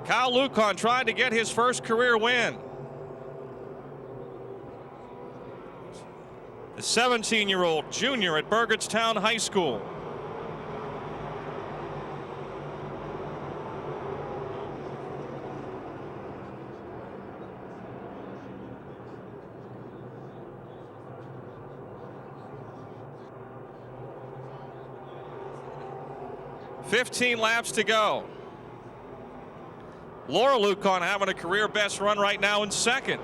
Kyle Lucan tried to get his first career win. The 17-year-old junior at Burgettstown High School. $15 laps to go. Laura Lucan having a career best run right now in second.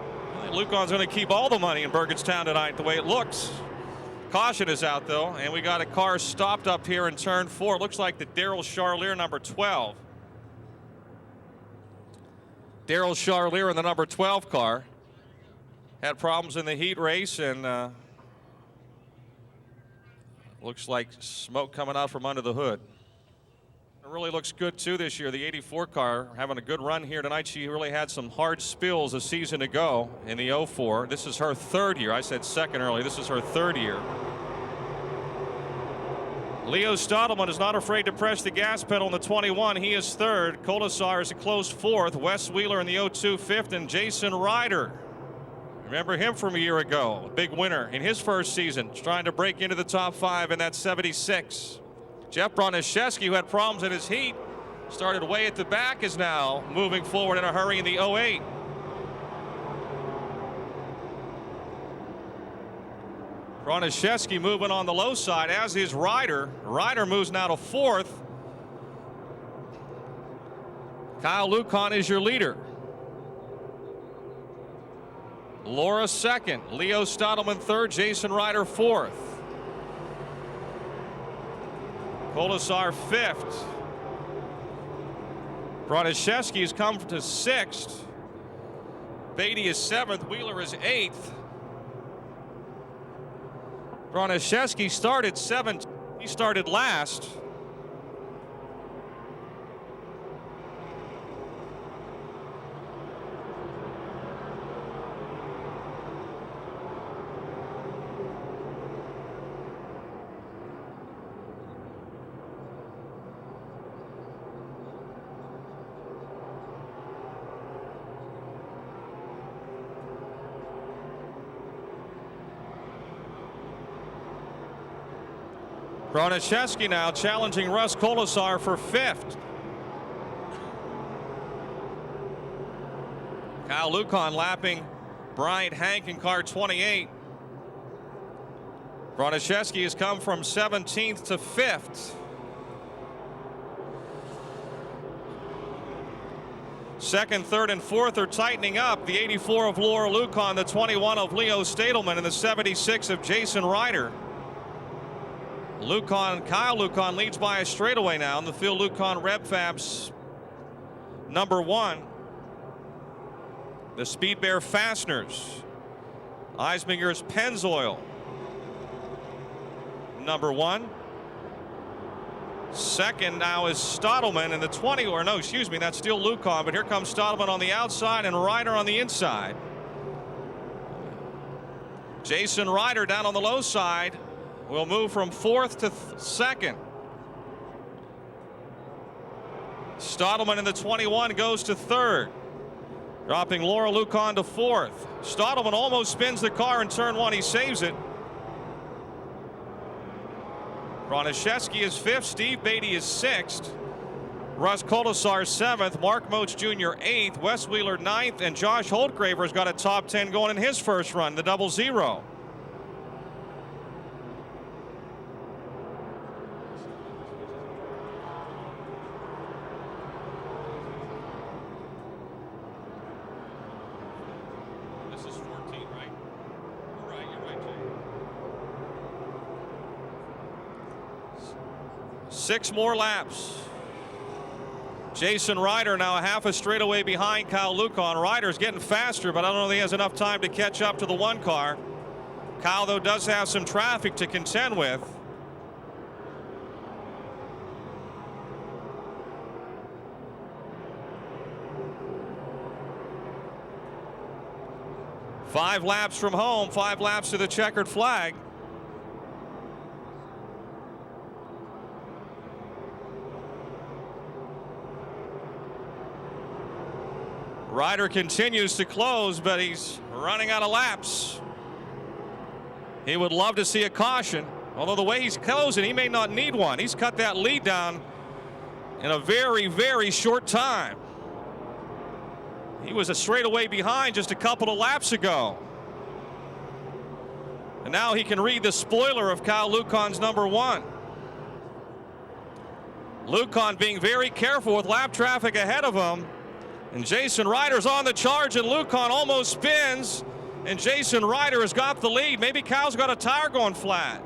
Lucan's going to keep all the money in Burgettstown tonight the way it looks. Caution is out though, and we got a car stopped up here in turn 4. Looks like the Daryl Charlier number 12. Daryl Charlier in the number 12 car had problems in the heat race, and looks like smoke coming out from under the hood. It really looks good too this year. The 84 car having a good run here tonight. She really had some hard spills a season ago in the 04. This is her third year. I said second earlier. This is her third year. Leo Stottleman is not afraid to press the gas pedal in the 21. He is third. Colasar is a close fourth. Wes Wheeler in the 02 fifth, and Jason Ryder. Remember him from a year ago. A big winner in his first season. Trying to break into the top 5 in that 76. Jeff Broniszewski, who had problems in his heat, started way at the back, is now moving forward in a hurry in the 08. Broniszewski moving on the low side, as is Ryder. Ryder moves now to fourth. Kyle Lucan is your leader. Laura second, Leo Stottleman third, Jason Ryder fourth. Colasar fifth. Broniszewski has come to sixth. Beatty is seventh. Wheeler is eighth. Broniszewski started seventh. He started last. Broniszewski now challenging Russ Colasar for fifth. Kyle Lucan lapping Bryant Hank in car 28. Broniszewski has come from 17th to 5th. Second, third, and fourth are tightening up. The 84 of Laura Lucan, the 21 of Leo Stadelman, and the 76 of Jason Ryder. Kyle Lucan leads by a straightaway now in the Phil Lucan Reb Fabs number 1. The Speed Bear Fasteners. Eisminger's Pennzoil. Number 1. Second now is Stottleman in the 20, or no, excuse me, that's still Lucon, but here comes Stottleman on the outside and Ryder on the inside. Jason Ryder down on the low side will move from 4th to 2nd. Stottleman in the 21 goes to 3rd. Dropping Laura Lucon to 4th. Stottleman almost spins the car in turn 1. He saves it. Broniszewski is 5th. Steve Beatty is 6th. Russ Kolasar 7th. Mark Moach Jr. 8th. Wes Wheeler 9th. And Josh Holdgraver's got a top 10 going in his first run, the 00. This is 14, right? You're right, Jay. 6 more laps. Jason Ryder now a half a straightaway behind Kyle Lucon. Ryder's getting faster, but I don't know if he has enough time to catch up to the 1 car. Kyle, though, does have some traffic to contend with. Five laps from home, 5 laps to the checkered flag. Ryder continues to close, but he's running out of laps. He would love to see a caution, although the way he's closing, he may not need one. He's cut that lead down in a very, very short time. He was a straightaway behind just a couple of laps ago. And now he can read the spoiler of Kyle Lucon's number 1. Lucon being very careful with lap traffic ahead of him. And Jason Ryder's on the charge, and Lucon almost spins. And Jason Ryder has got the lead. Maybe Kyle's got a tire going flat.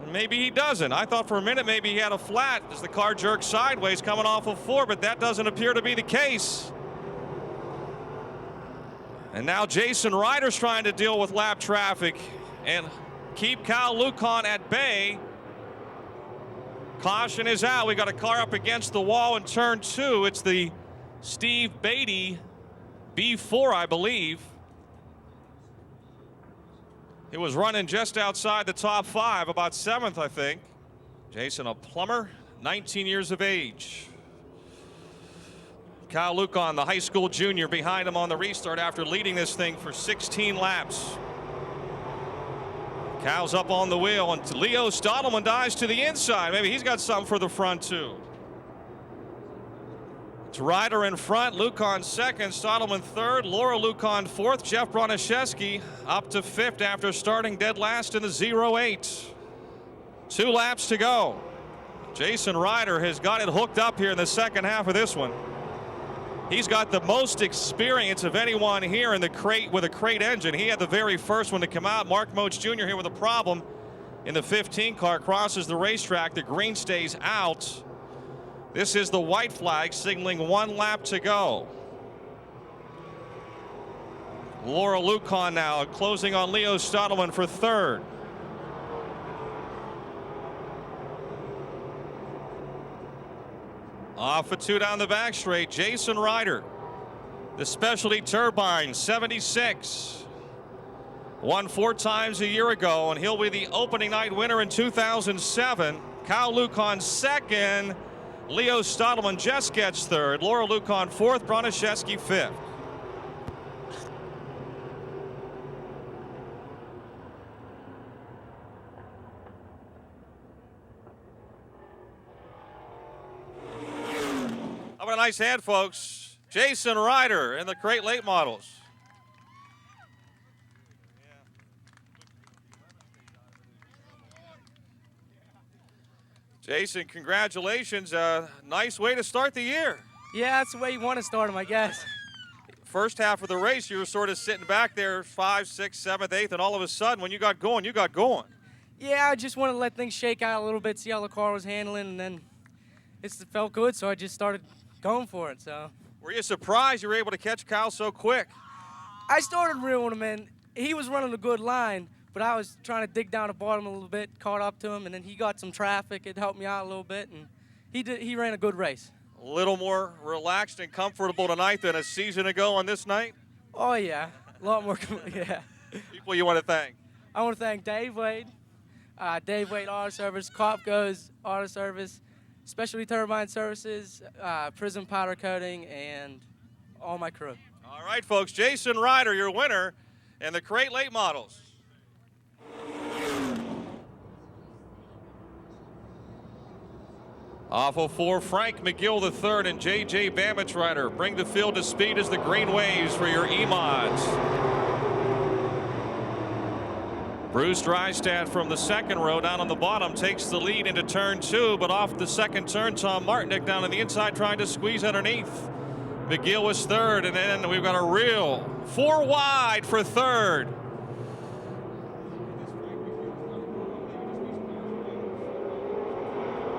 Maybe he doesn't. I thought for a minute maybe he had a flat as the car jerked sideways coming off of 4, but that doesn't appear to be the case. And now Jason Ryder's trying to deal with lap traffic and keep Kyle Lucon at bay. Caution is out. We got a car up against the wall in turn 2. It's the Steve Beatty B4, I believe. He was running just outside the top 5, about 7th, I think. Jason, a plumber, 19 years of age. Kyle Lucon, the high school junior, behind him on the restart after leading this thing for 16 laps. Kyle's up on the wheel, and Leo Stottleman dives to the inside. Maybe he's got something for the front, too. It's Ryder in front, Lucon 2nd, Stottleman 3rd, Laura Lucon 4th, Jeff Broniszewski up to 5th after starting dead last in the 08. 2 laps to go. Jason Ryder has got it hooked up here in the second half of this one. He's got the most experience of anyone here in the crate with a crate engine. He had the very first one to come out. Mark Moach Jr. here with a problem in the 15 car, crosses the racetrack. The green stays out. This is the white flag signaling 1 lap to go. Laura Lucon now closing on Leo Stottleman for 3rd. Off a 2 down the back straight, Jason Ryder. The Specialty Turbine 76. Won 4 times a year ago, and he'll be the opening night winner in 2007. Kyle Lucon 2nd. Leo Stottleman just gets 3rd. Laura Lucon 4th. Broniszewski 5th. How about a nice hand, folks? Jason Ryder in the crate late models. Jason, congratulations. Nice way to start the year. Yeah, that's the way you want to start them, I guess. First half of the race, you were sort of sitting back there 5th, 6th, 7th, 8th, and all of a sudden, when you got going, you got going. Yeah, I just wanted to let things shake out a little bit, see how the car was handling, and then it felt good, so I just started going for it. So Were you surprised you were able to catch Kyle so quick? I started reeling him in. He was running a good line, but I was trying to dig down the bottom a little bit, caught up to him, and then he got some traffic. It helped me out a little bit, and he ran a good race. A little more relaxed and comfortable tonight than a season ago on this night? Oh, yeah. A lot more, yeah. People you want to thank? I want to thank Dave Wade, Auto Service, Copco's Auto Service, Specialty Turbine Services, Prism Powder Coating, and all my crew. All right, folks, Jason Ryder, your winner in the Crate Late Models. Off of 4, Frank McGill III and J.J. Bamich Ryder bring the field to speed as the green waves for your E-Mods. Bruce Drystad from the second row down on the bottom takes the lead into turn 2, but off the second turn, Tom Martinick down on the inside trying to squeeze underneath. McGill was third, and then we've got a real 4 wide for third.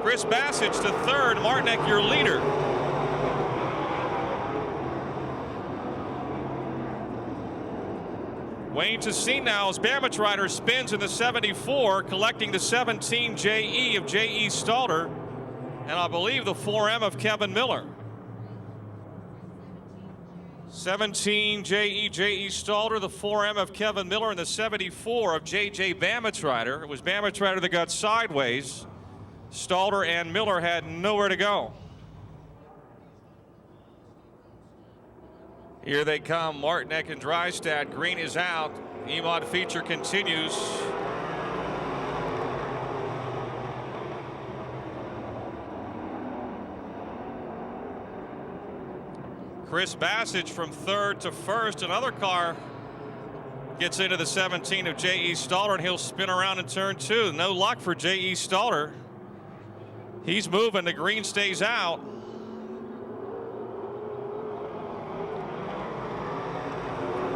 Chris Bassage to third, Martinick your leader. Wayne Tessine now as Bamich Ryder spins in the 74, collecting the 17 JE of J.E. Stalter, and I believe the 4M of Kevin Miller. 17 J.E. Stalter, the 4M of Kevin Miller, and the 74 of J.J. Bamich Ryder. It was Bamich Ryder that got sideways. Stalter and Miller had nowhere to go. Here they come, Martinick and Drystad. Green is out. E-Mod feature continues. Chris Bassage from third to first. Another car gets into the 17 of J.E. Stalter, and he'll spin around in turn 2. No luck for J.E. Stalter. He's moving. The green stays out.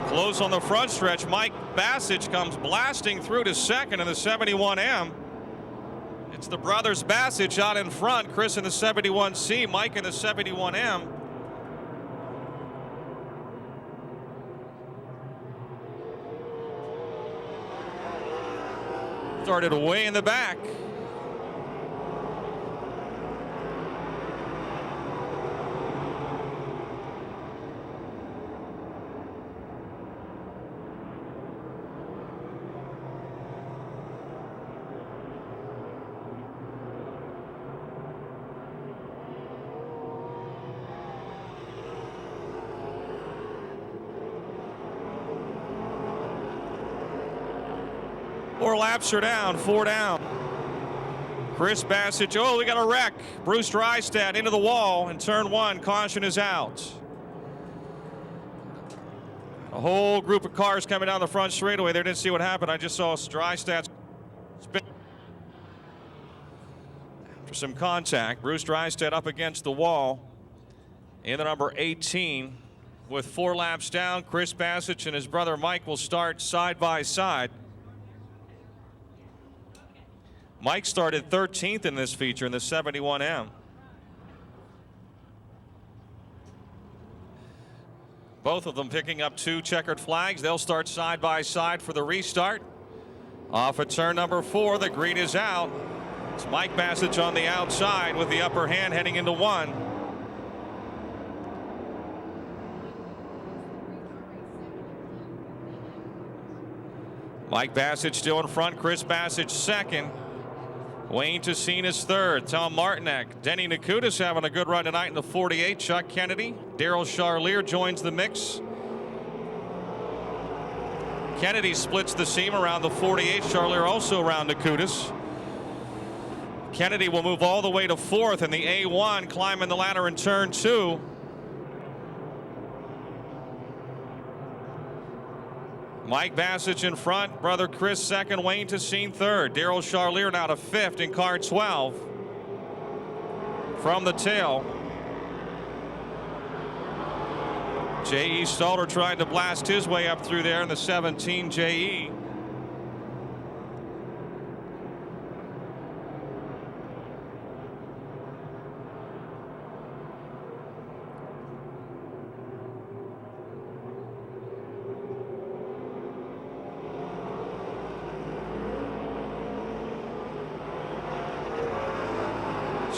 Close on the front stretch. Mike Bassage comes blasting through to second in the 71M. It's the brothers Bassage out in front. Chris in the 71C, Mike in the 71M. Started way in the back. Four laps are down, 4 down. Chris Bassage, oh, we got a wreck. Bruce Drystad into the wall in turn 1. Caution is out. A whole group of cars coming down the front straightaway. They didn't see what happened. I just saw Drystad spin. For some contact, Bruce Drystad up against the wall in the number 18. With 4 laps down, Chris Bassage and his brother Mike will start side by side. Mike started 13th in this feature in the 71M. Both of them picking up 2 checkered flags. They'll start side by side for the restart. Off at turn number 4, the green is out. It's Mike Bassage on the outside with the upper hand heading into 1. Mike Bassage still in front, Chris Bassage second. Wayne Tessine is third. Tom Martinick. Denny Nakutis having a good run tonight in the 48. Chuck Kennedy. Daryl Charlier joins the mix. Kennedy splits the seam around the 48. Charlier also around Nakutis. Kennedy will move all the way to 4th in the A1, climbing the ladder in turn 2. Mike Bassage in front, brother Chris second, Wayne Tessine third. Daryl Charlier now to 5th in car 12. From the tail, J.E. Stalter tried to blast his way up through there in the 17 J.E.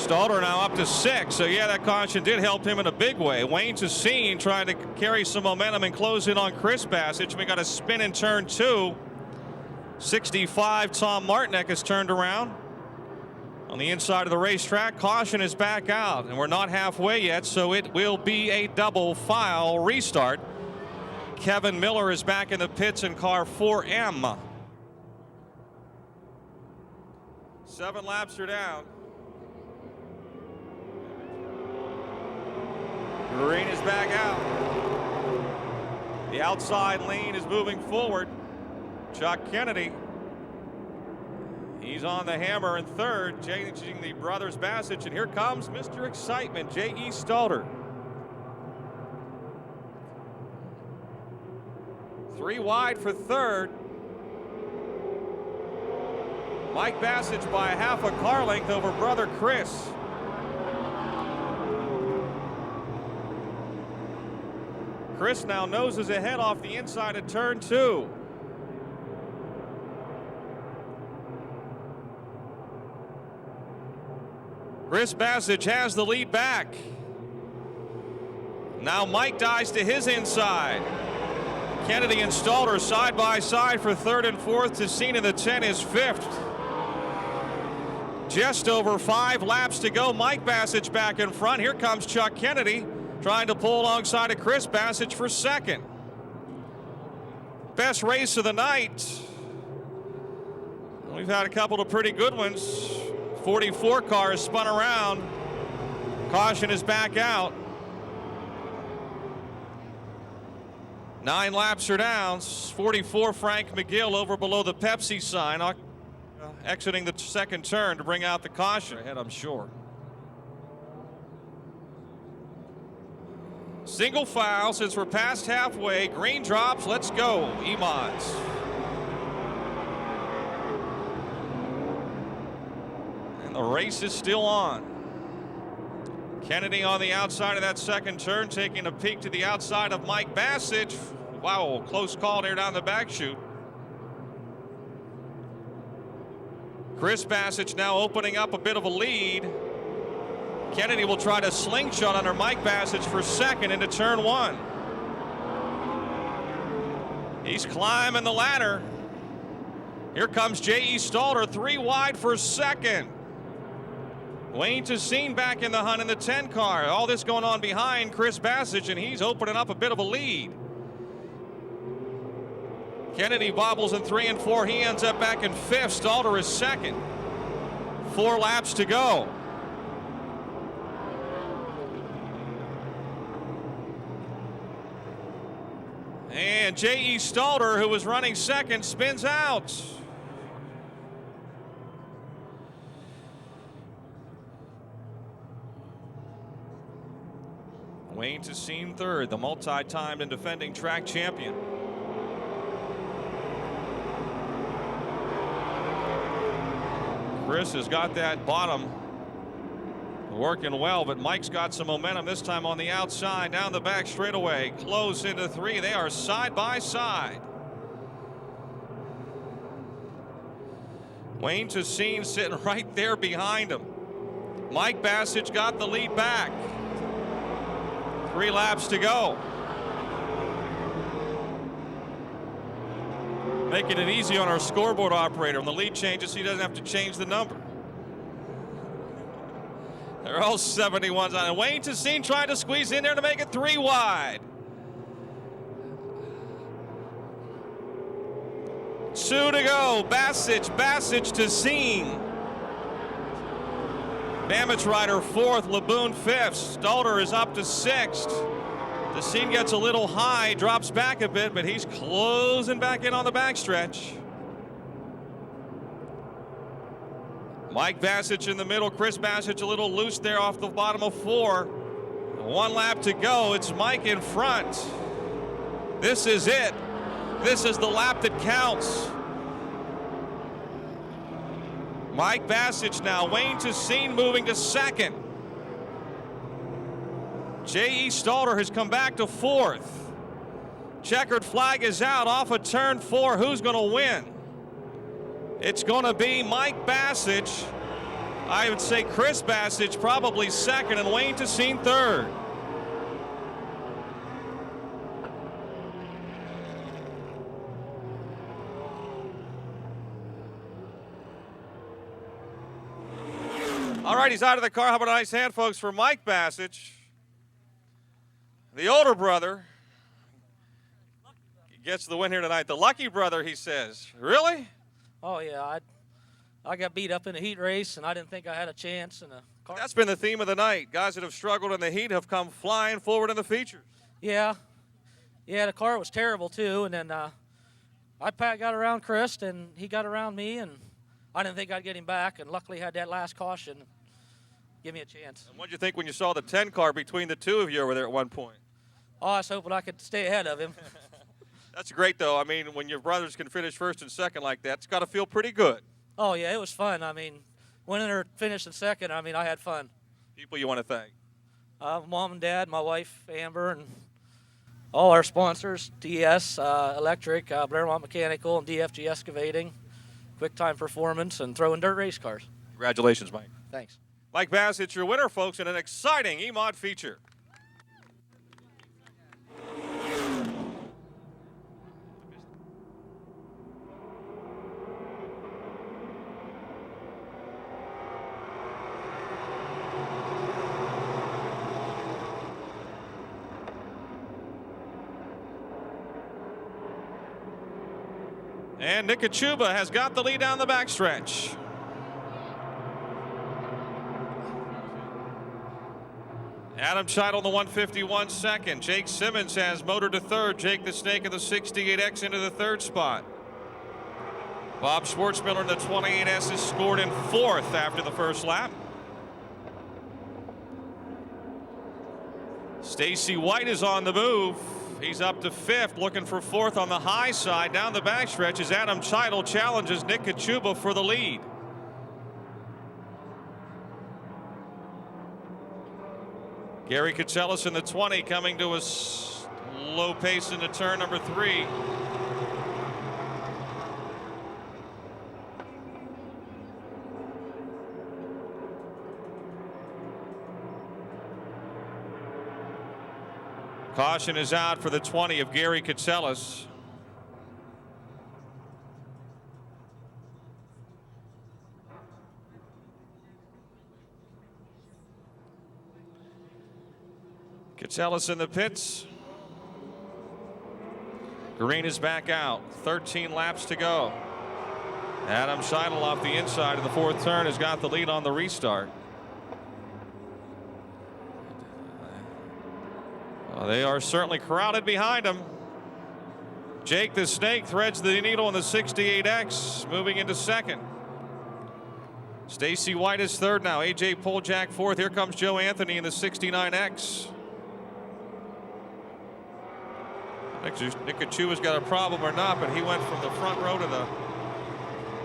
Stalder now up to 6. So yeah, that caution did help him in a big way. Wayne Tassine trying to carry some momentum and close in on Chris Bassage. We got a spin in turn 2. 65 Tom Martinek has turned around on the inside of the racetrack. Caution is back out, and we're not halfway yet, so it will be a double file restart. Kevin Miller is back in the pits in car 4M. 7 laps are down. Green is back out. The outside lane is moving forward. Chuck Kennedy, he's on the hammer in third, changing the brothers Bassage, and here comes Mr. Excitement, J.E. Stalder. 3 wide for third. Mike Bassage by a half a car length over brother Chris. Chris now noses ahead off the inside of turn 2. Chris Bassage has the lead back. Now Mike dies to his inside. Kennedy and Stalder side by side for third and fourth. Tassine in the 10 is fifth. Just over 5 laps to go. Mike Bassage back in front. Here comes Chuck Kennedy trying to pull alongside of Chris Bassage for second. Best race of the night. We've had a couple of pretty good ones. 44 cars spun around. Caution is back out. 9 laps are down. 44 Frank McGill over below the Pepsi sign, exiting the second turn to bring out the caution ahead, I'm sure. Single file since we're past halfway. Green drops. Let's go, E-Mods. And the race is still on. Kennedy on the outside of that second turn, taking a peek to the outside of Mike Bassage. Wow, close call there down the back chute. Chris Bassage now opening up a bit of a lead. Kennedy will try to slingshot under Mike Bassage for second into turn 1. He's climbing the ladder. Here comes J.E. Stalder, 3 wide for second. Wayne Tassine back in the hunt in the 10 car. All this going on behind Chris Bassage, and he's opening up a bit of a lead. Kennedy bobbles in 3 and 4. He ends up back in 5th. Stalder is second. 4 laps to go. And J.E. Stalder, who was running second, spins out. Wayne Tassine third, the multi-time and defending track champion. Chris has got that bottom working well, but Mike's got some momentum this time on the outside, down the back straightaway, close into 3. They are side by side. Wayne Tassine sitting right there behind him. Mike Bassage got the lead back. 3 laps to go. Making it easy on our scoreboard operator. When the lead changes, he doesn't have to change the number. They're all 71s on it. Wayne Tassine trying to squeeze in there to make it 3 wide. 2 to go. Bassage, Tassine. Damage Rider 4th, Laboon 5th. Stalder is up to 6th. Tassine gets a little high, drops back a bit, but he's closing back in on the backstretch. Mike Bassage in the middle. Chris Bassage a little loose there off the bottom of 4. 1 lap to go. It's Mike in front. This is it. This is the lap that counts. Mike Bassage now. Wayne Tassine moving to second. J.E. Stalder has come back to 4th. Checkered flag is out off of turn 4. Who's going to win? It's going to be Mike Bassage I would say Chris Bassage probably second and Wayne Tessine third. All right, he's out of the car. How about a nice hand, folks, for Mike Bassage, the older brother. Gets the win here tonight. The lucky brother, he says. Really? Oh, yeah. I got beat up in a heat race, and I didn't think I had a chance. And a car. That's been the theme of the night. Guys that have struggled in the heat have come flying forward in the features. Yeah. Yeah, the car was terrible, too. And then I got around Chris, and he got around me, and I didn't think I'd get him back. And luckily had that last caution. Give me a chance. And what did you think when you saw the 10 car between the two of you over there at one point? Oh, I was hoping I could stay ahead of him. That's great, though. I mean, when your brothers can finish first and second like that, it's got to feel pretty good. Oh, yeah, it was fun. I mean, winning or finishing second, I mean, I had fun. People you want to thank? Mom and Dad, my wife, Amber, and all our sponsors, TS Electric, Blairmont Mechanical, and DFG Excavating, Quick Time Performance, and Throwing Dirt Race Cars. Congratulations, Mike. Thanks. Mike Bass, it's your winner, folks, in an exciting E-Mod feature. And Nick Kachuba has got the lead down the backstretch. Adam Scheidel in the 151 second. Jake Simmons has motored to third. Jake the Snake in the 68X into the third spot. Bob Schwartzmiller in the 28S is scored in fourth after the first lap. Stacy White is on the move. He's up to fifth, looking for fourth on the high side. Down the backstretch as Adam Scheidel challenges Nick Kachuba for the lead. Gary Katselis in the 20 coming to a slow pace into turn number 3. Caution is out for the 20 of Gary Katselis. Katselis in the pits. Green is back out. 13 laps to go. Adam Scheidel off the inside of the fourth turn has got the lead on the restart. They are certainly crowded behind him. Jake the Snake threads the needle in the 68X, moving into second. Stacy White is third now. AJ Poljak fourth. Here comes Joe Anthony in the 69X. Nick Kachuba's got a problem or not, but he went from the front row to the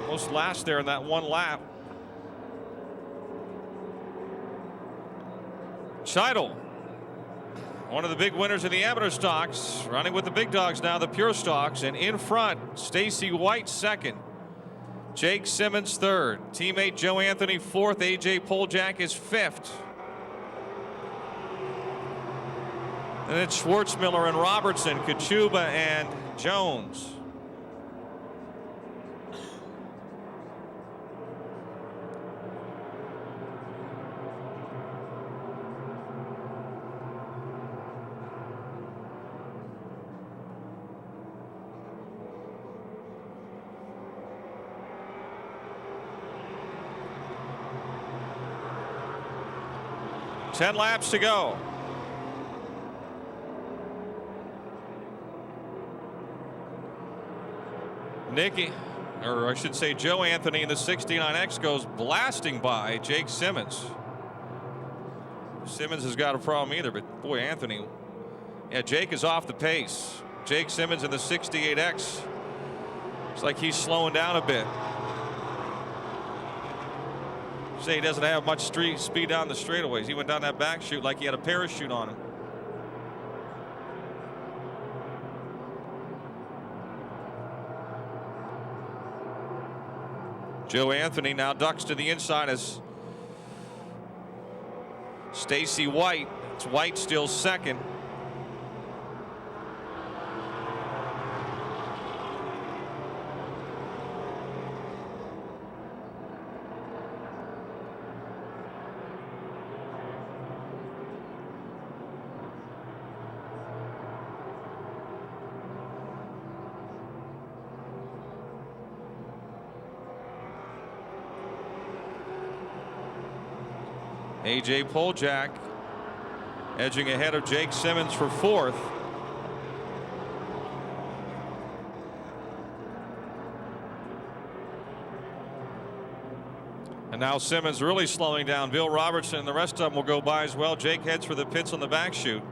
most last there in that one lap. Scheidel, one of the big winners in the amateur stocks, running with the big dogs now, the pure stocks, and in front, Stacy White second. Jake Simmons third. Teammate Joe Anthony fourth. AJ Poljak is fifth. And it's Schwartzmiller and Robertson, Kachuba and Jones. Ten laps to go. Nicky, or I should say Joe Anthony in the 69X goes blasting by Jake Simmons. Simmons has got a problem either, but boy, Anthony. Yeah, Jake is off the pace. Jake Simmons in the 68X. It's like he's slowing down a bit. Say he doesn't have much speed down the straightaways. He went down that back chute like he had a parachute on him. Joe Anthony now ducks to the inside as Stacy White. It's White still second. A.J. Poljak edging ahead of Jake Simmons for fourth. And now Simmons really slowing down. Bill Robertson and the rest of them will go by as well. Jake heads for the pits on the back chute.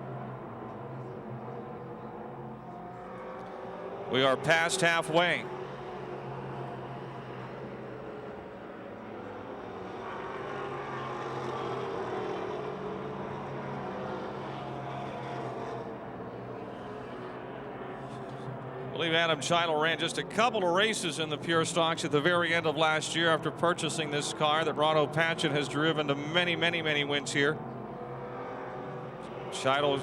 We are past halfway. I believe Adam Child ran just a couple of races in the Pure Stocks at the very end of last year after purchasing this car that Ronno Patchett has driven to many, many, many wins here. Child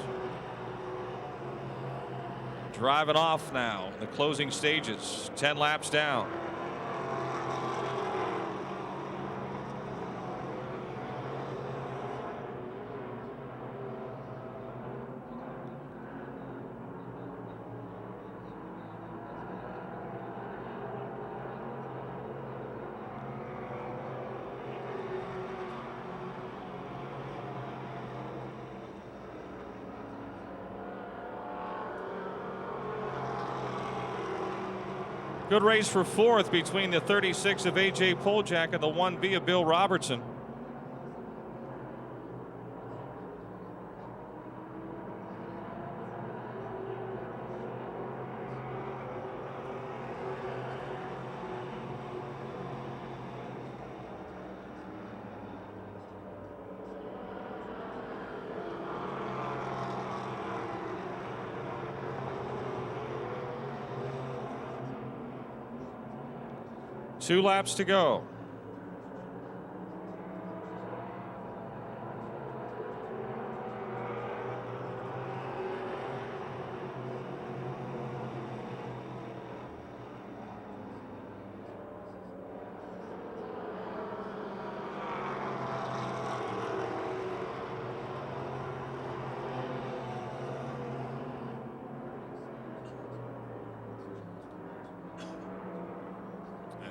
driving off now in the closing stages, 10 laps down. Good race for fourth between the 36 of A.J. Poljak and the 1B of Bill Robertson. Two laps to go.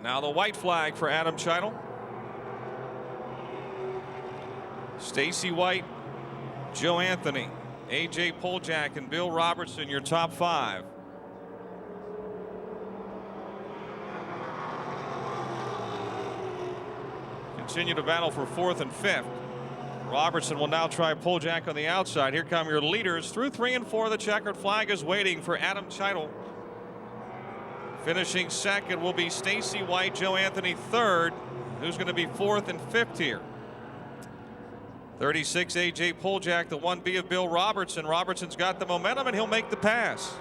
Now the white flag for Adam Child. Stacy White, Joe Anthony, A.J. Poljak, and Bill Robertson, your top five. Continue to battle for fourth and fifth. Robertson will now try Poljak on the outside. Here come your leaders through 3 and 4. The checkered flag is waiting for Adam Child. Finishing second will be Stacy White, Joe Anthony third. Who's going to be fourth and fifth here? 36 A.J. Poljak, the 1B of Bill Robertson. Robertson's got the momentum and he'll make the pass.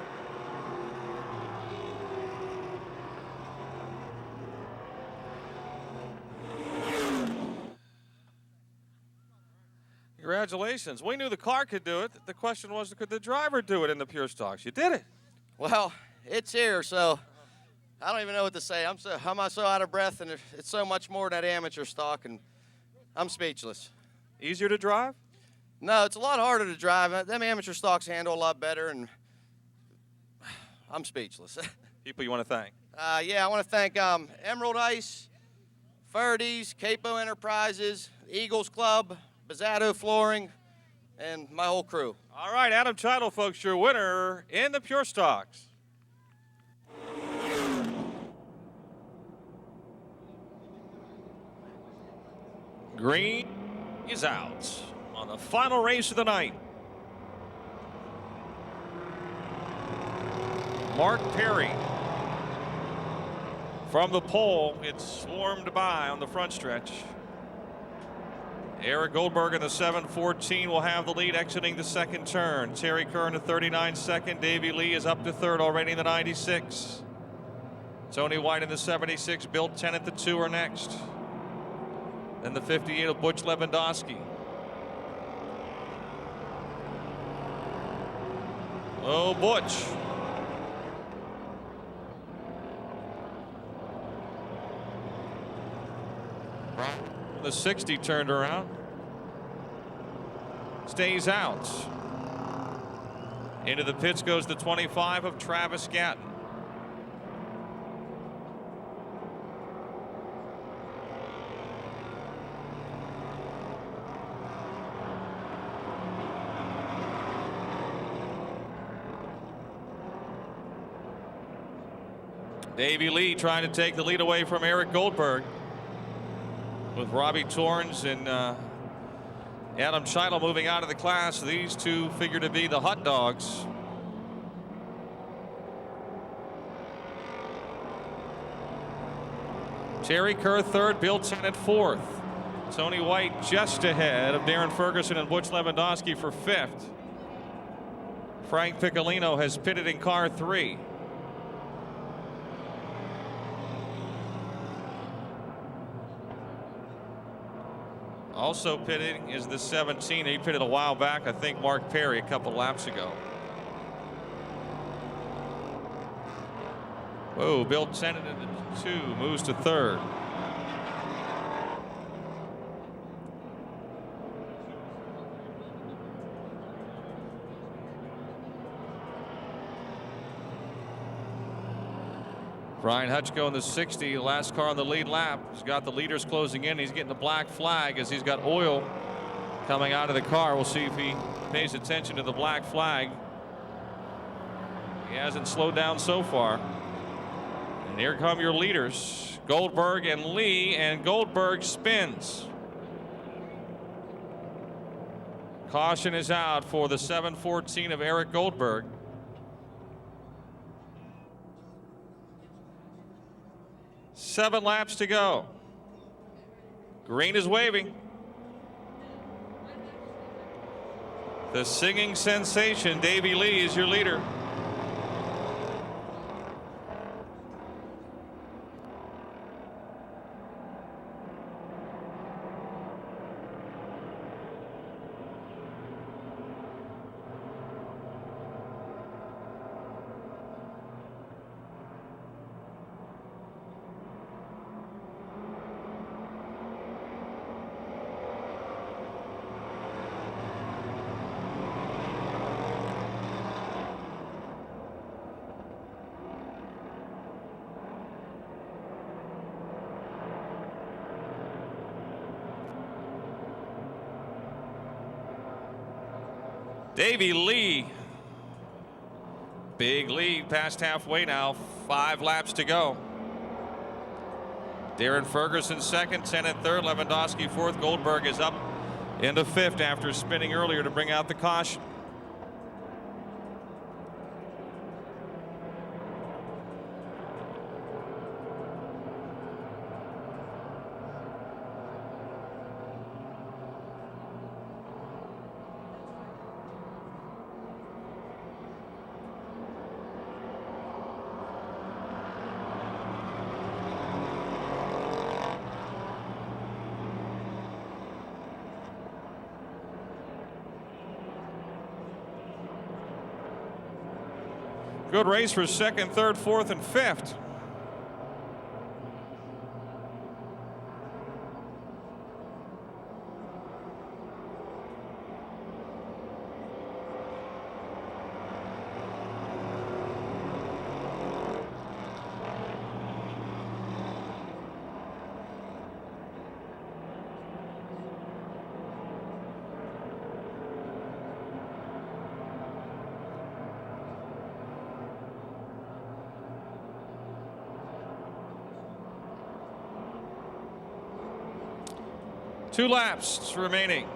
Congratulations. We knew the car could do it. The question was, could the driver do it in the Pure Stocks? You did it. Well, it's here, so I don't even know what to say. I'm so out of breath, and it's so much more than that amateur stock, and I'm speechless. Easier to drive? No, it's a lot harder to drive. Them amateur stocks handle a lot better, and I'm speechless. People you want to thank? Yeah, I want to thank Emerald Ice, Farady's, Capo Enterprises, Eagles Club, Bizzato Flooring, and my whole crew. All right, Adam Child, folks, your winner in the Pure Stocks. Green is out on the final race of the night. Mark Perry from the pole. It's swarmed by on the front stretch. Eric Goldberg in the 714 will have the lead exiting the second turn. Terry Kern to 39 second. Davey Lee is up to third already in the 96. Tony White in the 76. Bill Tennant, the 2 are next. Then the 58 of Butch Lewandowski. Oh, Butch. The 60 turned around. Stays out. Into the pits goes the 25 of Travis Gatton. Davey Lee trying to take the lead away from Eric Goldberg, with Robbie Torrens and Adam Scheidel moving out of the class. These two figure to be the hot dogs. Terry Kerr third, Bill Tennant fourth. Tony White just ahead of Darren Ferguson and Butch Lewandowski for fifth. Frank Piccolino has pitted in car 3. Also pitting is the 17. He pitted a while back. I think Mark Perry a couple laps ago. Whoa, Bill Tennant into 2, moves to 3rd. Brian Hutchko in the 60, last car on the lead lap. He's got the leaders closing in. He's getting the black flag as he's got oil coming out of the car. We'll see if he pays attention to the black flag. He hasn't slowed down so far. And here come your leaders, Goldberg and Lee, and Goldberg spins. Caution is out for the 714 of Eric Goldberg. Seven laps to go. Green is waving. The singing sensation, Davey Lee, is your leader. Davey Lee, big lead past halfway now, 5 laps to go. Darren Ferguson second, Tennant third, Lewandowski fourth. Goldberg is up into 5th after spinning earlier to bring out the caution. Good race for 2nd, 3rd, 4th, and 5th. Two laps remaining.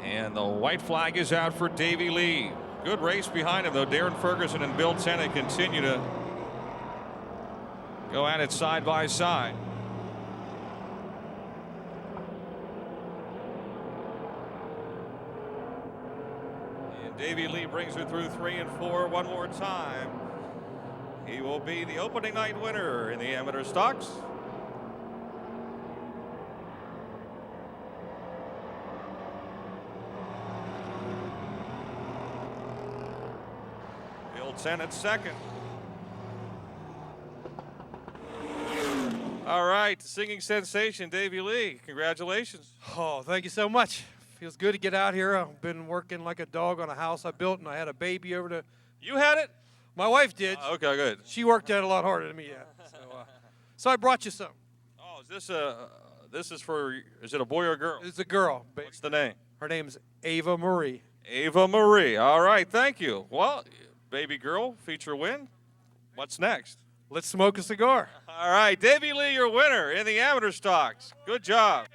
And the white flag is out for Davey Lee. Good race behind him, though. Darren Ferguson and Bill Tennant continue to go at it side by side. Davey Lee brings her through 3 and 4 one more time. He will be the opening night winner in the amateur stocks. Bill 10 at second. All right, singing sensation, Davey Lee. Congratulations. Oh, thank you so much. Feels good to get out here. I've been working like a dog on a house I built, and I had a baby over to. You had it? My wife did. Okay, good. She worked at it a lot harder than me, yeah. So I brought you some. Oh, this is for, is it a boy or a girl? It's a girl. What's the name? Her name's Ava Marie. Ava Marie. All right, thank you. Well, baby girl, feature win. What's next? Let's smoke a cigar. All right, Davey Lee, your winner in the amateur stocks. Good job.